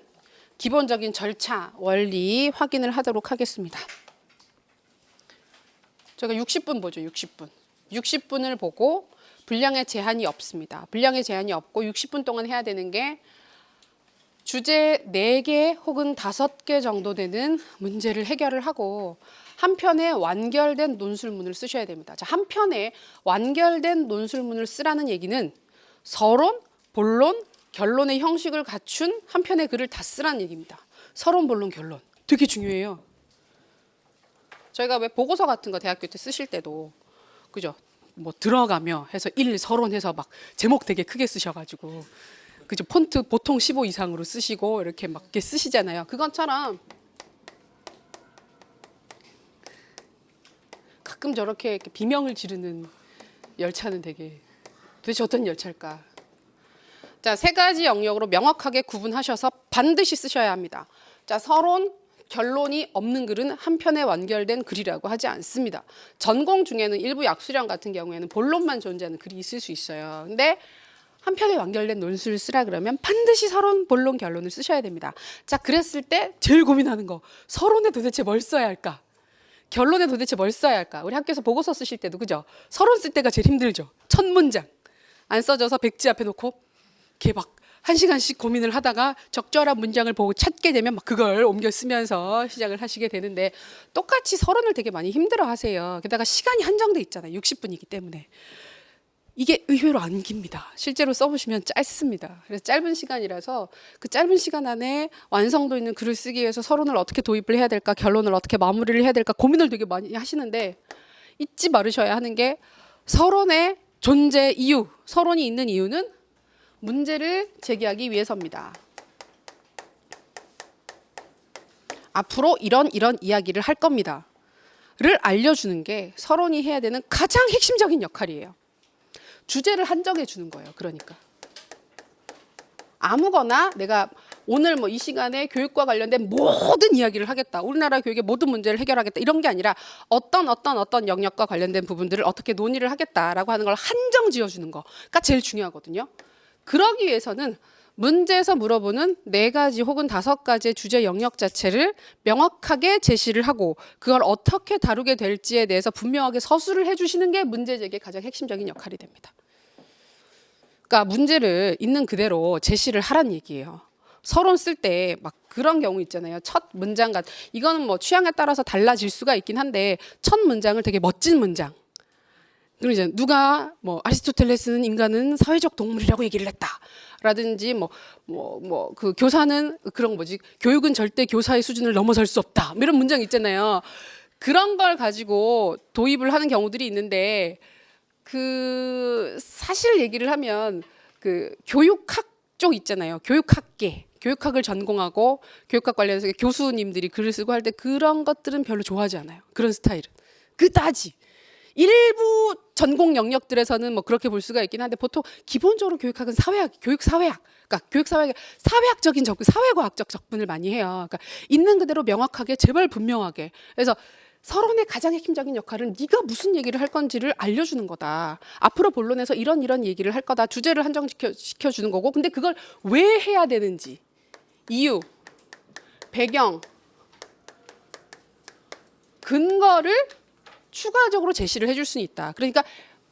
기본적인 절차, 원리 확인을 하도록 하겠습니다. 제가 60분 보죠. 60분을 보고 분량에 제한이 없습니다. 분량에 제한이 없고 60분 동안 해야 되는 게 주제 4개 혹은 5개 정도 되는 문제를 해결을 하고 한 편의 완결된 논술문을 쓰셔야 됩니다. 자, 한 편의 완결된 논술문을 쓰라는 얘기는 서론, 본론, 결론의 형식을 갖춘 한 편의 글을 다 쓰라는 얘기입니다. 서론, 본론, 결론. 되게 중요해요. 저희가 왜 보고서 같은 거 대학교 때 쓰실 때도 그죠? 뭐 들어가며 해서 서론해서 막 제목 되게 크게 쓰셔가지고 그죠? 폰트 보통 15 이상으로 쓰시고 이렇게 막 이렇게 쓰시잖아요. 그것처럼 가끔 저렇게 이렇게 비명을 지르는 열차는 되게 도대체 어떤 열차일까? 자, 3가지 영역으로 명확하게 구분하셔서 반드시 쓰셔야 합니다. 자, 서론, 결론이 없는 글은 한 편에 완결된 글이라고 하지 않습니다. 전공 중에는 일부 약수령 같은 경우에는 본론만 존재하는 글이 있을 수 있어요. 근데 한 편에 완결된 논술을 쓰라 그러면 반드시 서론, 본론, 결론을 쓰셔야 됩니다. 자, 그랬을 때 제일 고민하는 거 서론에 도대체 뭘 써야 할까? 결론에 도대체 뭘 써야 할까? 우리 학교에서 보고서 쓰실 때도 그죠? 서론 쓸 때가 제일 힘들죠. 첫 문장 안 써져서 백지 앞에 놓고 이렇게 막 1시간씩 고민을 하다가 적절한 문장을 보고 찾게 되면 막 그걸 옮겨 쓰면서 시작을 하시게 되는데 똑같이 서론을 되게 많이 힘들어 하세요. 게다가 시간이 한정돼 있잖아요. 60분이기 때문에. 이게 의외로 안 깁니다. 실제로 써보시면 짧습니다. 그래서 짧은 시간이라서 그 짧은 시간 안에 완성도 있는 글을 쓰기 위해서 서론을 어떻게 도입을 해야 될까, 결론을 어떻게 마무리를 해야 될까 고민을 되게 많이 하시는데 잊지 말으셔야 하는 게 서론의 존재 이유, 서론이 있는 이유는 문제를 제기하기 위해서입니다. 앞으로 이런 이야기를 할 겁니다. 를 알려주는 게 서론이 해야 되는 가장 핵심적인 역할이에요. 주제를 한정해 주는 거예요. 그러니까 아무거나 내가 오늘 뭐 이 시간에 교육과 관련된 모든 이야기를 하겠다. 우리나라 교육의 모든 문제를 해결하겠다. 이런 게 아니라 어떤 영역과 관련된 부분들을 어떻게 논의를 하겠다라고 하는 걸 한정 지어주는 거가 제일 중요하거든요. 그러기 위해서는 문제에서 물어보는 4가지 혹은 5가지의 주제 영역 자체를 명확하게 제시를 하고 그걸 어떻게 다루게 될지에 대해서 분명하게 서술을 해주시는 게 문제 제기의 가장 핵심적인 역할이 됩니다. 그러니까 문제를 있는 그대로 제시를 하란 얘기예요. 서론 쓸 때 막 그런 경우 있잖아요. 첫 문장 이거는 뭐 취향에 따라서 달라질 수가 있긴 한데 첫 문장을 되게 멋진 문장. 그리고 이제 누가 뭐 아리스토텔레스는 인간은 사회적 동물이라고 얘기를 했다라든지 그 교사는 그런 뭐지 교육은 절대 교사의 수준을 넘어설 수 없다 뭐 이런 문장 있잖아요. 그런 걸 가지고 도입을 하는 경우들이 있는데 그 사실 얘기를 하면 그 교육학 쪽 있잖아요. 교육학계 교육학을 전공하고 교육학 관련해서 교수님들이 글을 쓰고 할 때 그런 것들은 별로 좋아하지 않아요. 그런 스타일은 그다지 일부 전공 영역들에서는 뭐 그렇게 볼 수가 있긴 한데 보통 기본적으로 교육학은 사회학, 교육사회학, 그러니까 교육사회 사회학적인 접근, 사회과학적 접근을 많이 해요. 그러니까 있는 그대로 명확하게 제발 분명하게. 그래서 서론의 가장 핵심적인 역할은 네가 무슨 얘기를 할 건지를 알려주는 거다. 앞으로 본론에서 이런 얘기를 할 거다. 주제를 한정시켜 주는 거고, 근데 그걸 왜 해야 되는지 이유, 배경, 근거를 추가적으로 제시를 해줄 수는 있다. 그러니까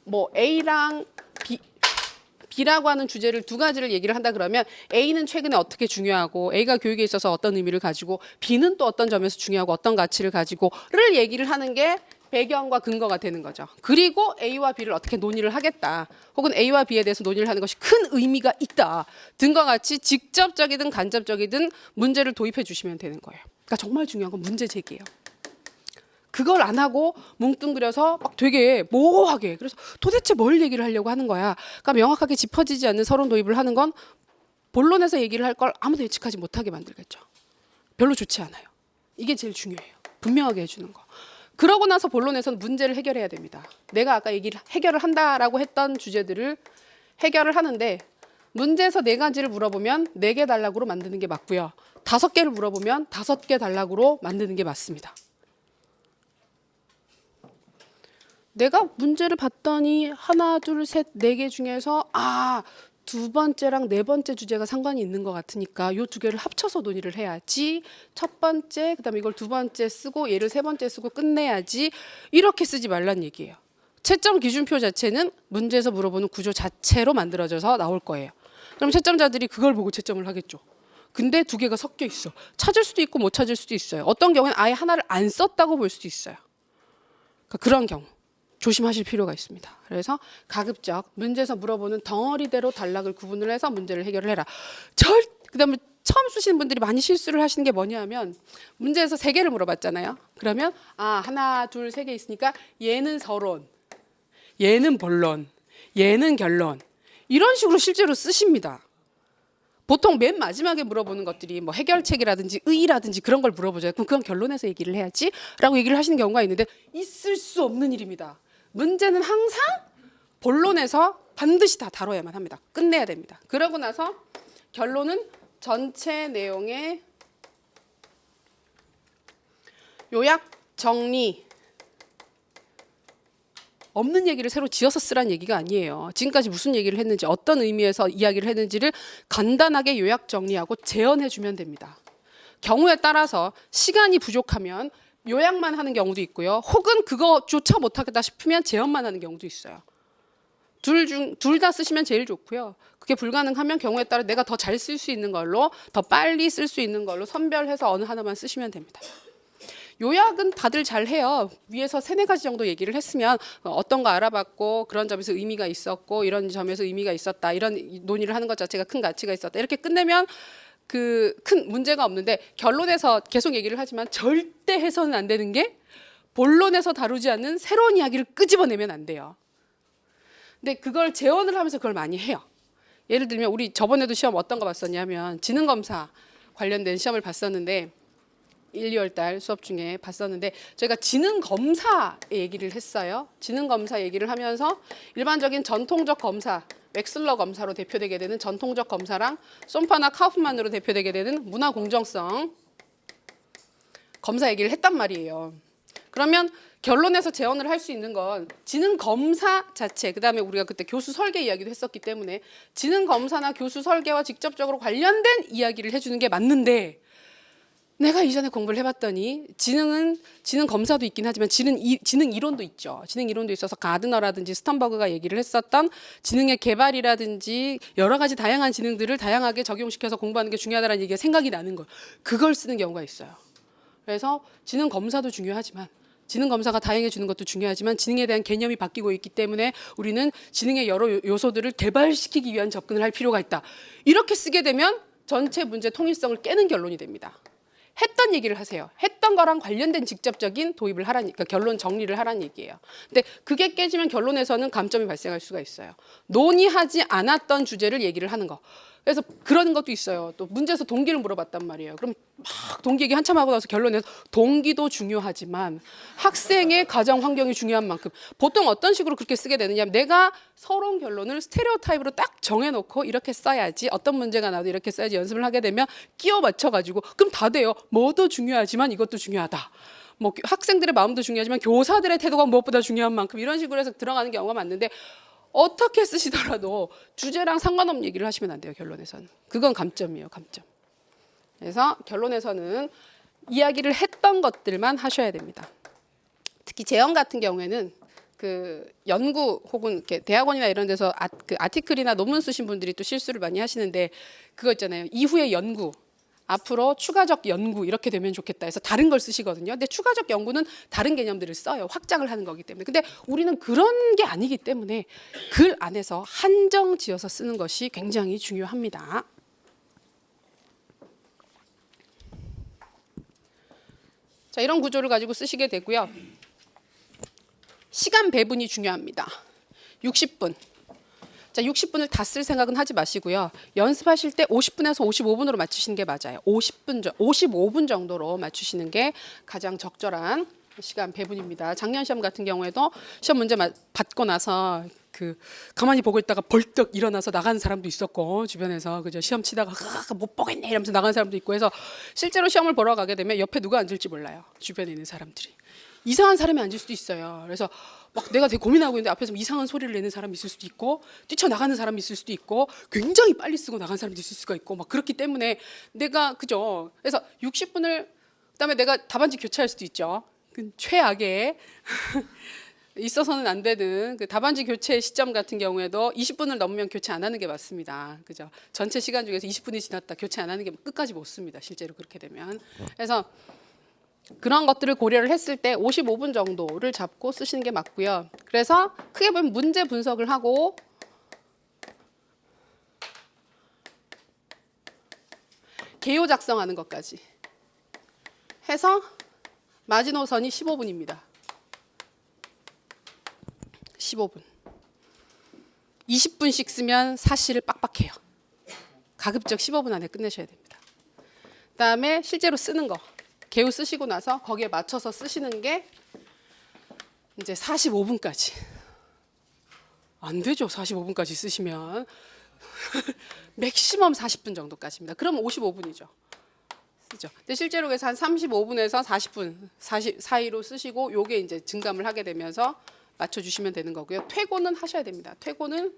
뭐 A랑 B라고 하는 주제를 두 가지를 얘기를 한다 그러면 A는 최근에 어떻게 중요하고 A가 교육에 있어서 어떤 의미를 가지고 B는 또 어떤 점에서 중요하고 어떤 가치를 가지고를 얘기를 하는 게 배경과 근거가 되는 거죠. 그리고 A와 B를 어떻게 논의를 하겠다. 혹은 A와 B에 대해서 논의를 하는 것이 큰 의미가 있다. 등과 같이 직접적이든 간접적이든 문제를 도입해 주시면 되는 거예요. 그러니까 정말 중요한 건 문제 제기예요. 그걸 안 하고 뭉뚱그려서 막 되게 모호하게 그래서 도대체 뭘 얘기를 하려고 하는 거야. 그러니까 명확하게 짚어지지 않는 서론 도입을 하는 건 본론에서 얘기를 할 걸 아무도 예측하지 못하게 만들겠죠. 별로 좋지 않아요. 이게 제일 중요해요. 분명하게 해주는 거. 그러고 나서 본론에서는 문제를 해결해야 됩니다. 내가 아까 해결을 한다라고 했던 주제들을 해결을 하는데 문제에서 4가지를 물어보면 4개 단락으로 만드는 게 맞고요. 5개를 물어보면 5개 단락으로 만드는 게 맞습니다. 내가 문제를 봤더니 하나, 둘, 셋, 4개 중에서 두 번째랑 4번째 주제가 상관이 있는 것 같으니까 이 2개를 합쳐서 논의를 해야지. 첫 번째, 그다음에 이걸 2번째 쓰고 얘를 3번째 쓰고 끝내야지. 이렇게 쓰지 말란 얘기예요. 채점 기준표 자체는 문제에서 물어보는 구조 자체로 만들어져서 나올 거예요. 그럼 채점자들이 그걸 보고 채점을 하겠죠. 근데 2개가 섞여 있어. 찾을 수도 있고 못 찾을 수도 있어요. 어떤 경우에는 아예 하나를 안 썼다고 볼 수도 있어요. 그러니까 그런 경우. 조심하실 필요가 있습니다. 그래서 가급적 문제에서 물어보는 덩어리대로 단락을 구분을 해서 문제를 해결을 해라. 그다음에 처음 쓰시는 분들이 많이 실수를 하시는 게 뭐냐면 문제에서 3개를 물어봤잖아요. 그러면 하나, 둘, 3개 있으니까 얘는 서론, 얘는 본론, 얘는 결론 이런 식으로 실제로 쓰십니다. 보통 맨 마지막에 물어보는 것들이 뭐 해결책이라든지 의의라든지 그런 걸 물어보죠. 그럼 그건 결론에서 얘기를 해야지 라고 얘기를 하시는 경우가 있는데 있을 수 없는 일입니다. 문제는 항상 본론에서 반드시 다 다뤄야만 합니다. 끝내야 됩니다. 그러고 나서 결론은 전체 내용의 요약, 정리 없는 얘기를 새로 지어서 쓰란 얘기가 아니에요. 지금까지 무슨 얘기를 했는지 어떤 의미에서 이야기를 했는지를 간단하게 요약 정리하고 재현해 주면 됩니다. 경우에 따라서 시간이 부족하면 요약만 하는 경우도 있고요. 혹은 그거조차 못하겠다 싶으면 재현만 하는 경우도 있어요. 둘 다 쓰시면 제일 좋고요. 그게 불가능하면 경우에 따라 내가 더 잘 쓸 수 있는 걸로 더 빨리 쓸 수 있는 걸로 선별해서 어느 하나만 쓰시면 됩니다. 요약은 다들 잘 해요. 위에서 3-4가지 정도 얘기를 했으면 어떤 거 알아봤고 그런 점에서 의미가 있었고 이런 점에서 의미가 있었다. 이런 논의를 하는 것 자체가 큰 가치가 있었다. 이렇게 끝내면 그 큰 문제가 없는데 결론에서 계속 얘기를 하지만 절대 해서는 안 되는 게 본론에서 다루지 않는 새로운 이야기를 끄집어내면 안 돼요. 근데 그걸 재현을 하면서 그걸 많이 해요. 예를 들면 우리 저번에도 시험 어떤 거 봤었냐면 지능검사 관련된 시험을 봤었는데 1, 2월 달 수업 중에 봤었는데 저희가 지능검사 얘기를 했어요. 지능검사 얘기를 하면서 일반적인 전통적 검사 웩슬러 검사로 대표되게 되는 전통적 검사랑 솜파나 카우프만으로 대표되게 되는 문화 공정성 검사 얘기를 했단 말이에요. 그러면 결론에서 재현을 할 수 있는 건 지능검사 자체, 그다음에 우리가 그때 교수 설계 이야기도 했었기 때문에 지능검사나 교수 설계와 직접적으로 관련된 이야기를 해주는 게 맞는데 내가 이전에 공부를 해봤더니 지능 검사도 있긴 하지만 지능 이론도 있죠. 지능 이론도 있어서 가드너라든지 스턴버그가 얘기를 했었던 지능의 개발이라든지 여러 가지 다양한 지능들을 다양하게 적용시켜서 공부하는 게 중요하다는 얘기가 생각이 나는 거예요. 그걸 쓰는 경우가 있어요. 그래서 지능 검사도 중요하지만 지능 검사가 다양해 주는 것도 중요하지만 지능에 대한 개념이 바뀌고 있기 때문에 우리는 지능의 여러 요소들을 개발시키기 위한 접근을 할 필요가 있다. 이렇게 쓰게 되면 전체 문제 통일성을 깨는 결론이 됩니다. 했던 얘기를 하세요. 했던 거랑 관련된 직접적인 도입을 하라니까 결론 정리를 하라는 얘기예요. 근데 그게 깨지면 결론에서는 감점이 발생할 수가 있어요. 논의하지 않았던 주제를 얘기를 하는 거. 그래서 그런 것도 있어요. 또 문제에서 동기를 물어봤단 말이에요. 그럼 막 동기 얘기 한참 하고 나서 결론에서 동기도 중요하지만 학생의 가정 환경이 중요한 만큼 보통 어떤 식으로 그렇게 쓰게 되느냐, 내가 서론 결론을 스테레오타입으로 딱 정해놓고 이렇게 써야지, 어떤 문제가 나도 이렇게 써야지 연습을 하게 되면 끼워 맞춰가지고 그럼 다 돼요. 뭐도 중요하지만 이것도 중요하다. 뭐 학생들의 마음도 중요하지만 교사들의 태도가 무엇보다 중요한 만큼 이런 식으로 해서 들어가는 경우가 많은데 어떻게 쓰시더라도 주제랑 상관없는 얘기를 하시면 안 돼요. 결론에서는. 그건 감점이에요. 감점. 그래서 결론에서는 이야기를 했던 것들만 하셔야 됩니다. 특히 재영 같은 경우에는 그 연구 혹은 이렇게 대학원이나 이런 데서 그 아티클이나 논문 쓰신 분들이 또 실수를 많이 하시는데 그거 있잖아요. 이후의 연구. 앞으로 추가적 연구 이렇게 되면 좋겠다 해서 다른 걸 쓰시거든요. 근데 추가적 연구는 다른 개념들을 써요. 확장을 하는 거기 때문에. 근데 우리는 그런 게 아니기 때문에 글 안에서 한정 지어서 쓰는 것이 굉장히 중요합니다. 자, 이런 구조를 가지고 쓰시게 되고요. 시간 배분이 중요합니다. 60분. 자, 60분을 다 쓸 생각은 하지 마시고요. 연습하실 때 50분에서 55분으로 맞추시는 게 맞아요. 55분 정도로 맞추시는 게 가장 적절한 시간 배분입니다. 작년 시험 같은 경우에도 시험 문제 받고 나서 그 가만히 보고 있다가 벌떡 일어나서 나가는 사람도 있었고 주변에서 그죠, 시험 치다가 못 보겠네 이러면서 나가는 사람도 있고 해서 실제로 시험을 보러 가게 되면 옆에 누가 앉을지 몰라요. 주변에 있는 사람들이. 이상한 사람이 앉을 수도 있어요. 그래서 막 내가 되게 고민하고 있는데 앞에서 이상한 소리를 내는 사람이 있을 수도 있고 뛰쳐나가는 사람이 있을 수도 있고 굉장히 빨리 쓰고 나간 사람도 있을 수가 있고 막 그렇기 때문에 내가 그죠. 그래서 60분을 그다음에 내가 답안지 교체할 수도 있죠. 그 최악의 있어서는 안 되는 그 답안지 교체 시점 같은 경우에도 20분을 넘으면 교체 안 하는 게 맞습니다. 그죠? 전체 시간 중에서 20분이 지났다 교체 안 하는 게 끝까지 못 씁니다. 실제로 그렇게 되면. 그래서 그런 것들을 고려를 했을 때 55분 정도를 잡고 쓰시는 게 맞고요. 그래서 크게 보면 문제 분석을 하고 개요 작성하는 것까지 해서 마지노선이 15분입니다. 15분. 20분씩 쓰면 사실 빡빡해요. 가급적 15분 안에 끝내셔야 됩니다. 그다음에 실제로 쓰는 거. 개요 쓰시고 나서 거기에 맞춰서 쓰시는 게 이제 45분까지. 안 되죠. 45분까지 쓰시면. 맥시멈 40분 정도까지입니다. 그러면 55분이죠. 쓰죠. 근데 실제로 그래서 한 35분에서 40분 사이로 쓰시고 요게 이제 증감을 하게 되면서 맞춰주시면 되는 거고요. 퇴고는 하셔야 됩니다. 퇴고는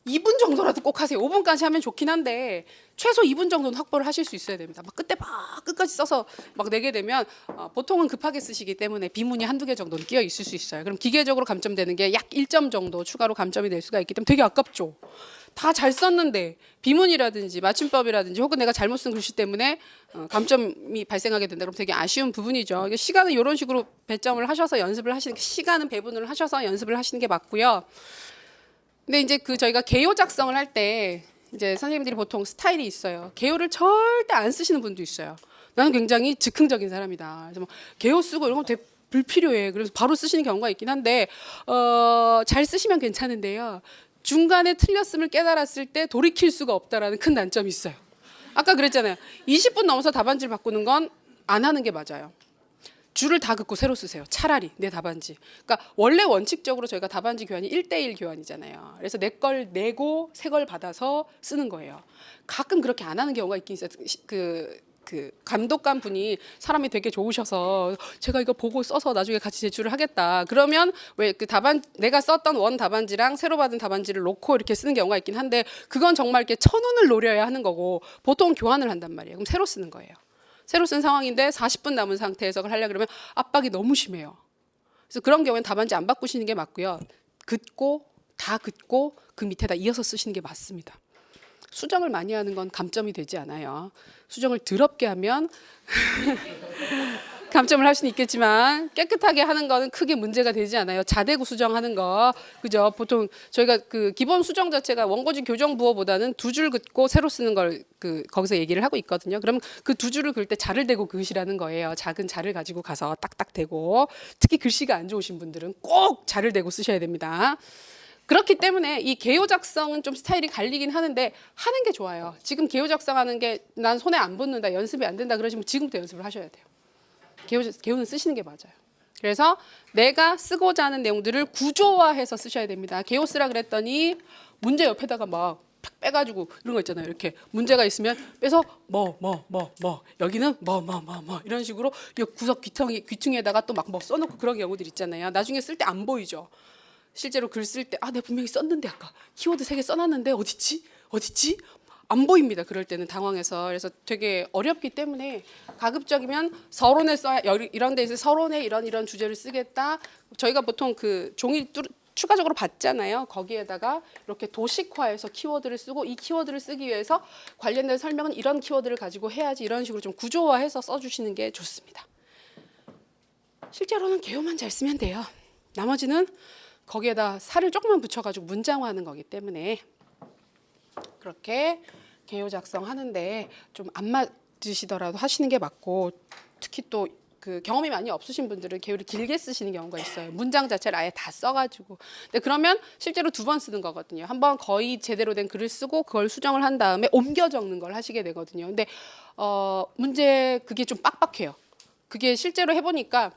2분 정도라도 꼭 하세요. 5분까지 하면 좋긴 한데 최소 2분 정도는 확보를 하실 수 있어야 됩니다. 막 그때 막 끝까지 써서 막 내게 되면 보통은 급하게 쓰시기 때문에 비문이 한두 개 정도는 끼어 있을 수 있어요. 그럼 기계적으로 감점되는 게 약 1점 정도 추가로 감점이 될 수가 있기 때문에 되게 아깝죠. 다 잘 썼는데 비문이라든지 맞춤법이라든지 혹은 내가 잘못 쓴 글씨 때문에 감점이 발생하게 된다. 그럼 되게 아쉬운 부분이죠. 시간은 이런 식으로 배점을 하셔서 연습을 하시는 게 시간은 배분을 하셔서 연습을 하시는 게 맞고요. 근데 이제 그 저희가 개요 작성을 할 때 이제 선생님들이 보통 스타일이 있어요. 개요를 절대 안 쓰시는 분도 있어요. 나는 굉장히 즉흥적인 사람이다. 그래서 뭐 개요 쓰고 이런 건 되게 불필요해. 그래서 바로 쓰시는 경우가 있긴 한데 잘 쓰시면 괜찮은데요. 중간에 틀렸음을 깨달았을 때 돌이킬 수가 없다라는 큰 단점이 있어요. 아까 그랬잖아요. 20분 넘어서 답안지를 바꾸는 건 안 하는 게 맞아요. 줄을 다 긋고 새로 쓰세요. 차라리 내 답안지. 그러니까 원래 원칙적으로 저희가 답안지 교환이 1대1 교환이잖아요. 그래서 내 걸 내고 새 걸 받아서 쓰는 거예요. 가끔 그렇게 안 하는 경우가 있긴 있어요. 그 감독관 분이 사람이 되게 좋으셔서 제가 이거 보고 써서 나중에 같이 제출을 하겠다. 그러면 왜 그 내가 썼던 원 답안지랑 새로 받은 답안지를 놓고 이렇게 쓰는 경우가 있긴 한데 그건 정말 이렇게 천운을 노려야 하는 거고 보통 교환을 한단 말이에요. 그럼 새로 쓰는 거예요. 새로 쓴 상황인데 40분 남은 상태에서 그걸 하려고 그러면 압박이 너무 심해요. 그래서 그런 경우에는 답안지 안 바꾸시는 게 맞고요. 다 긋고 그 밑에다 이어서 쓰시는 게 맞습니다. 수정을 많이 하는 건 감점이 되지 않아요. 수정을 더럽게 하면 감점을 할 수는 있겠지만 깨끗하게 하는 거는 크게 문제가 되지 않아요. 자대고 수정하는 거, 그죠? 보통 저희가 그 기본 수정 자체가 원고지 교정 부호보다는 두 줄 긋고 새로 쓰는 걸 거기서 얘기를 하고 있거든요. 그러면 그 두 줄을 긋을 때 자를 대고 그으시라는 거예요. 작은 자를 가지고 가서 딱딱 대고, 특히 글씨가 안 좋으신 분들은 꼭 자를 대고 쓰셔야 됩니다. 그렇기 때문에 이 개요 작성은 좀 스타일이 갈리긴 하는데 하는 게 좋아요. 지금 개요 작성하는 게 난 손에 안 붙는다, 연습이 안 된다 그러시면 지금부터 연습을 하셔야 돼요. 개요는 쓰시는 게 맞아요. 그래서 내가 쓰고자 하는 내용들을 구조화해서 쓰셔야 됩니다. 개요 쓰라 그랬더니 문제 옆에다가 막 빼가지고 이런 거 있잖아요. 이렇게 문제가 있으면 빼서 여기는 이런 식으로 구석 귀퉁이에다가 또 막 써놓고 그런 경우들 있잖아요. 나중에 쓸 때 안 보이죠. 실제로 글 쓸 때 내가 분명히 썼는데 아까 키워드 3개 써놨는데 어딨지? 안 보입니다. 그럴 때는 당황해서. 그래서 되게 어렵기 때문에 가급적이면 서론에 이런 데서 서론에 이런 주제를 쓰겠다. 저희가 보통 그 종이 추가적으로 받잖아요. 거기에다가 이렇게 도식화해서 키워드를 쓰고 이 키워드를 쓰기 위해서 관련된 설명은 이런 키워드를 가지고 해야지 이런 식으로 좀 구조화해서 써주시는 게 좋습니다. 실제로는 개요만 잘 쓰면 돼요. 나머지는 거기에다 살을 조금만 붙여가지고 문장화하는 거기 때문에 그렇게 개요 작성하는데 좀 안 맞으시더라도 하시는 게 맞고, 특히 또 그 경험이 많이 없으신 분들은 개요를 길게 쓰시는 경우가 있어요. 문장 자체를 아예 다 써가지고. 근데 그러면 실제로 2번 쓰는 거거든요. 한 번 거의 제대로 된 글을 쓰고 그걸 수정을 한 다음에 옮겨 적는 걸 하시게 되거든요. 근데 문제 그게 좀 빡빡해요. 그게 실제로 해보니까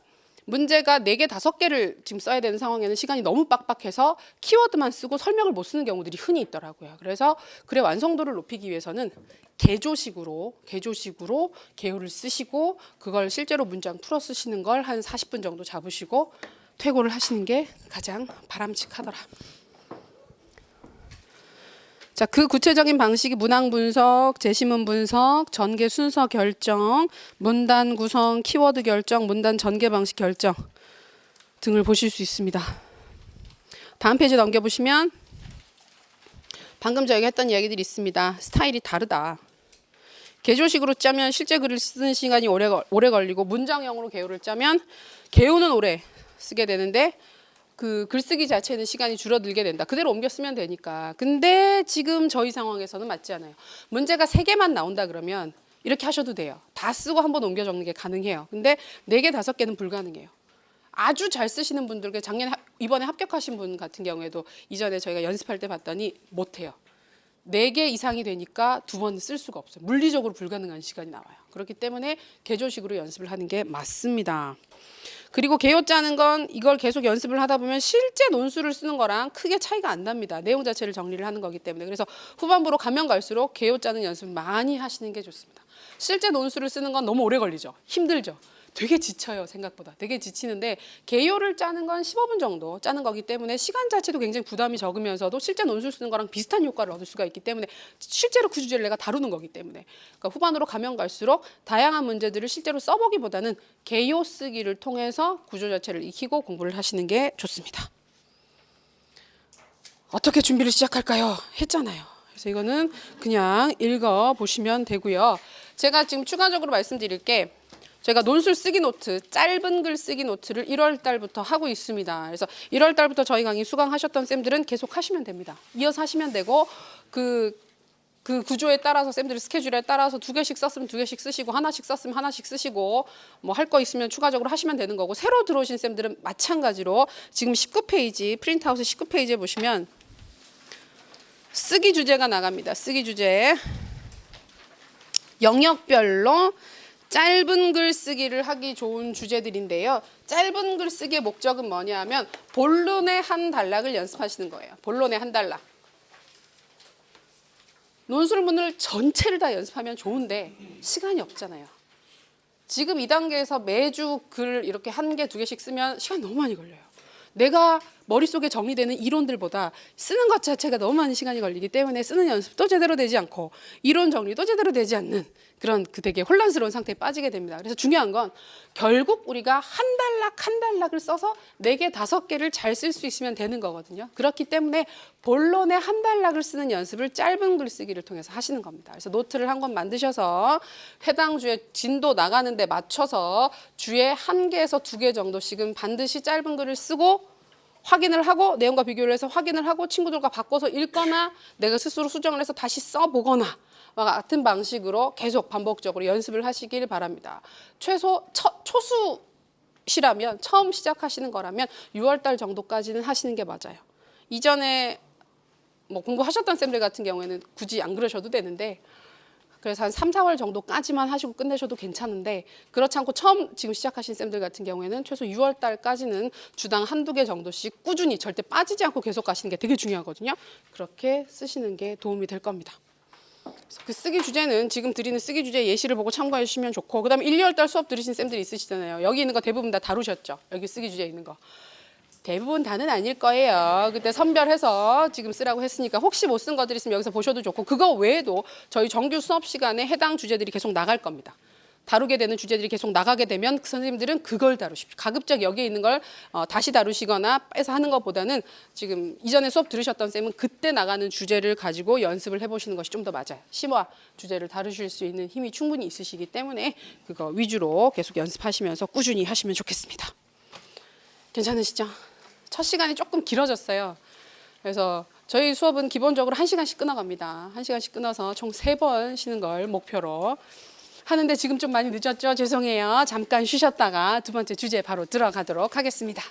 문제가 4개, 5개를 지금 써야 되는 상황에는 시간이 너무 빡빡해서 키워드만 쓰고 설명을 못 쓰는 경우들이 흔히 있더라고요. 그래서 글의 완성도를 높이기 위해서는 개조식으로 개요를 쓰시고 그걸 실제로 문장 풀어 쓰시는 걸 한 40분 정도 잡으시고 퇴고를 하시는 게 가장 바람직하더라. 자, 그 구체적인 방식이 문항 분석, 제시문 분석, 전개 순서 결정, 문단 구성, 키워드 결정, 문단 전개 방식 결정 등을 보실 수 있습니다. 다음 페이지 넘겨보시면 방금 저희가 했던 이야기들이 있습니다. 스타일이 다르다. 개조식으로 짜면 실제 글을 쓰는 시간이 오래 걸리고 문장형으로 개요를 짜면 개요는 오래 쓰게 되는데 그 글쓰기 자체는 시간이 줄어들게 된다. 그대로 옮겨 쓰면 되니까. 근데 지금 저희 상황에서는 맞지 않아요. 문제가 3개만 나온다 그러면 이렇게 하셔도 돼요. 다 쓰고 한번 옮겨 적는 게 가능해요. 근데 4개, 5개는 불가능해요. 아주 잘 쓰시는 분들, 이번에 합격하신 분 같은 경우에도 이전에 저희가 연습할 때 봤더니 못해요. 4개 이상이 되니까 2번 쓸 수가 없어요. 물리적으로 불가능한 시간이 나와요. 그렇기 때문에 개조식으로 연습을 하는 게 맞습니다. 그리고 개요 짜는 건 이걸 계속 연습을 하다 보면 실제 논술을 쓰는 거랑 크게 차이가 안 납니다. 내용 자체를 정리를 하는 거기 때문에. 그래서 후반부로 가면 갈수록 개요 짜는 연습 많이 하시는 게 좋습니다. 실제 논술을 쓰는 건 너무 오래 걸리죠. 힘들죠. 되게 지쳐요. 생각보다. 되게 지치는데 개요를 짜는 건 15분 정도 짜는 거기 때문에 시간 자체도 굉장히 부담이 적으면서도 실제 논술 쓰는 거랑 비슷한 효과를 얻을 수가 있기 때문에 실제로 그 주제를 내가 다루는 거기 때문에 그러니까 후반으로 가면 갈수록 다양한 문제들을 실제로 써보기보다는 개요 쓰기를 통해서 구조 자체를 익히고 공부를 하시는 게 좋습니다. 어떻게 준비를 시작할까요? 했잖아요. 그래서 이거는 그냥 읽어보시면 되고요. 제가 지금 추가적으로 말씀드릴 게 제가 논술 쓰기 노트, 짧은 글 쓰기 노트를 1월 달부터 하고 있습니다. 그래서 1월 달부터 저희 강의 수강하셨던 쌤들은 계속 하시면 됩니다. 이어서 하시면 되고 그 구조에 따라서 쌤들의 스케줄에 따라서 2개씩 썼으면 2개씩 쓰시고 하나씩 썼으면 하나씩 쓰시고 뭐 할 거 있으면 추가적으로 하시면 되는 거고 새로 들어오신 쌤들은 마찬가지로 지금 19페이지 프린트아웃 19페이지에 보시면 쓰기 주제가 나갑니다. 쓰기 주제 영역별로 짧은 글 쓰기를 하기 좋은 주제들인데요. 짧은 글 쓰기의 목적은 뭐냐 하면 본론의 한 단락을 연습하시는 거예요. 본론의 한 단락. 논술문을 전체를 다 연습하면 좋은데 시간이 없잖아요. 지금 이 단계에서 매주 글 이렇게 1개, 2개씩 쓰면 시간 너무 많이 걸려요. 내가 머릿속에 정리되는 이론들보다 쓰는 것 자체가 너무 많은 시간이 걸리기 때문에 쓰는 연습도 제대로 되지 않고 이론 정리도 제대로 되지 않는 그런 그 되게 혼란스러운 상태에 빠지게 됩니다. 그래서 중요한 건 결국 우리가 한 단락 한 단락을 써서 4개, 5개를 잘 쓸 수 있으면 되는 거거든요. 그렇기 때문에 본론의 한 단락을 쓰는 연습을 짧은 글쓰기를 통해서 하시는 겁니다. 그래서 노트를 한 권 만드셔서 해당 주에 진도 나가는 데 맞춰서 주에 1개에서 2개 정도씩은 반드시 짧은 글을 쓰고 확인을 하고 내용과 비교를 해서 확인을 하고 친구들과 바꿔서 읽거나 내가 스스로 수정을 해서 다시 써보거나 같은 방식으로 계속 반복적으로 연습을 하시길 바랍니다. 최소 초수시라면 처음 시작하시는 거라면 6월달 정도까지는 하시는 게 맞아요. 이전에 뭐 공부하셨던 쌤들 같은 경우에는 굳이 안 그러셔도 되는데 그래서 한 3, 4월 정도까지만 하시고 끝내셔도 괜찮은데 그렇지 않고 처음 지금 시작하신 쌤들 같은 경우에는 최소 6월 달까지는 주당 1~2개 정도씩 꾸준히 절대 빠지지 않고 계속 가시는 게 되게 중요하거든요. 그렇게 쓰시는 게 도움이 될 겁니다. 그래서 그 쓰기 주제는 지금 드리는 쓰기 주제 예시를 보고 참고해 주시면 좋고 그다음에 1, 2월 달 수업 들으신 쌤들이 있으시잖아요. 여기 있는 거 대부분 다 다루셨죠. 여기 쓰기 주제 있는 거. 대부분 다는 아닐 거예요. 그때 선별해서 지금 쓰라고 했으니까 혹시 못 쓴 것들 있으면 여기서 보셔도 좋고 그거 외에도 저희 정규 수업 시간에 해당 주제들이 계속 나갈 겁니다. 다루게 되는 주제들이 계속 나가게 되면 그 선생님들은 그걸 다루십시오. 가급적 여기에 있는 걸 다시 다루시거나 빼서 하는 것보다는 지금 이전에 수업 들으셨던 쌤은 그때 나가는 주제를 가지고 연습을 해보시는 것이 좀 더 맞아요. 심화 주제를 다루실 수 있는 힘이 충분히 있으시기 때문에 그거 위주로 계속 연습하시면서 꾸준히 하시면 좋겠습니다. 괜찮으시죠? 첫 시간이 조금 길어졌어요. 그래서 저희 수업은 기본적으로 1시간씩 끊어갑니다. 1시간씩 끊어서 총 3번 쉬는 걸 목표로 하는데 지금 좀 많이 늦었죠? 죄송해요. 잠깐 쉬셨다가 두 번째 주제 바로 들어가도록 하겠습니다.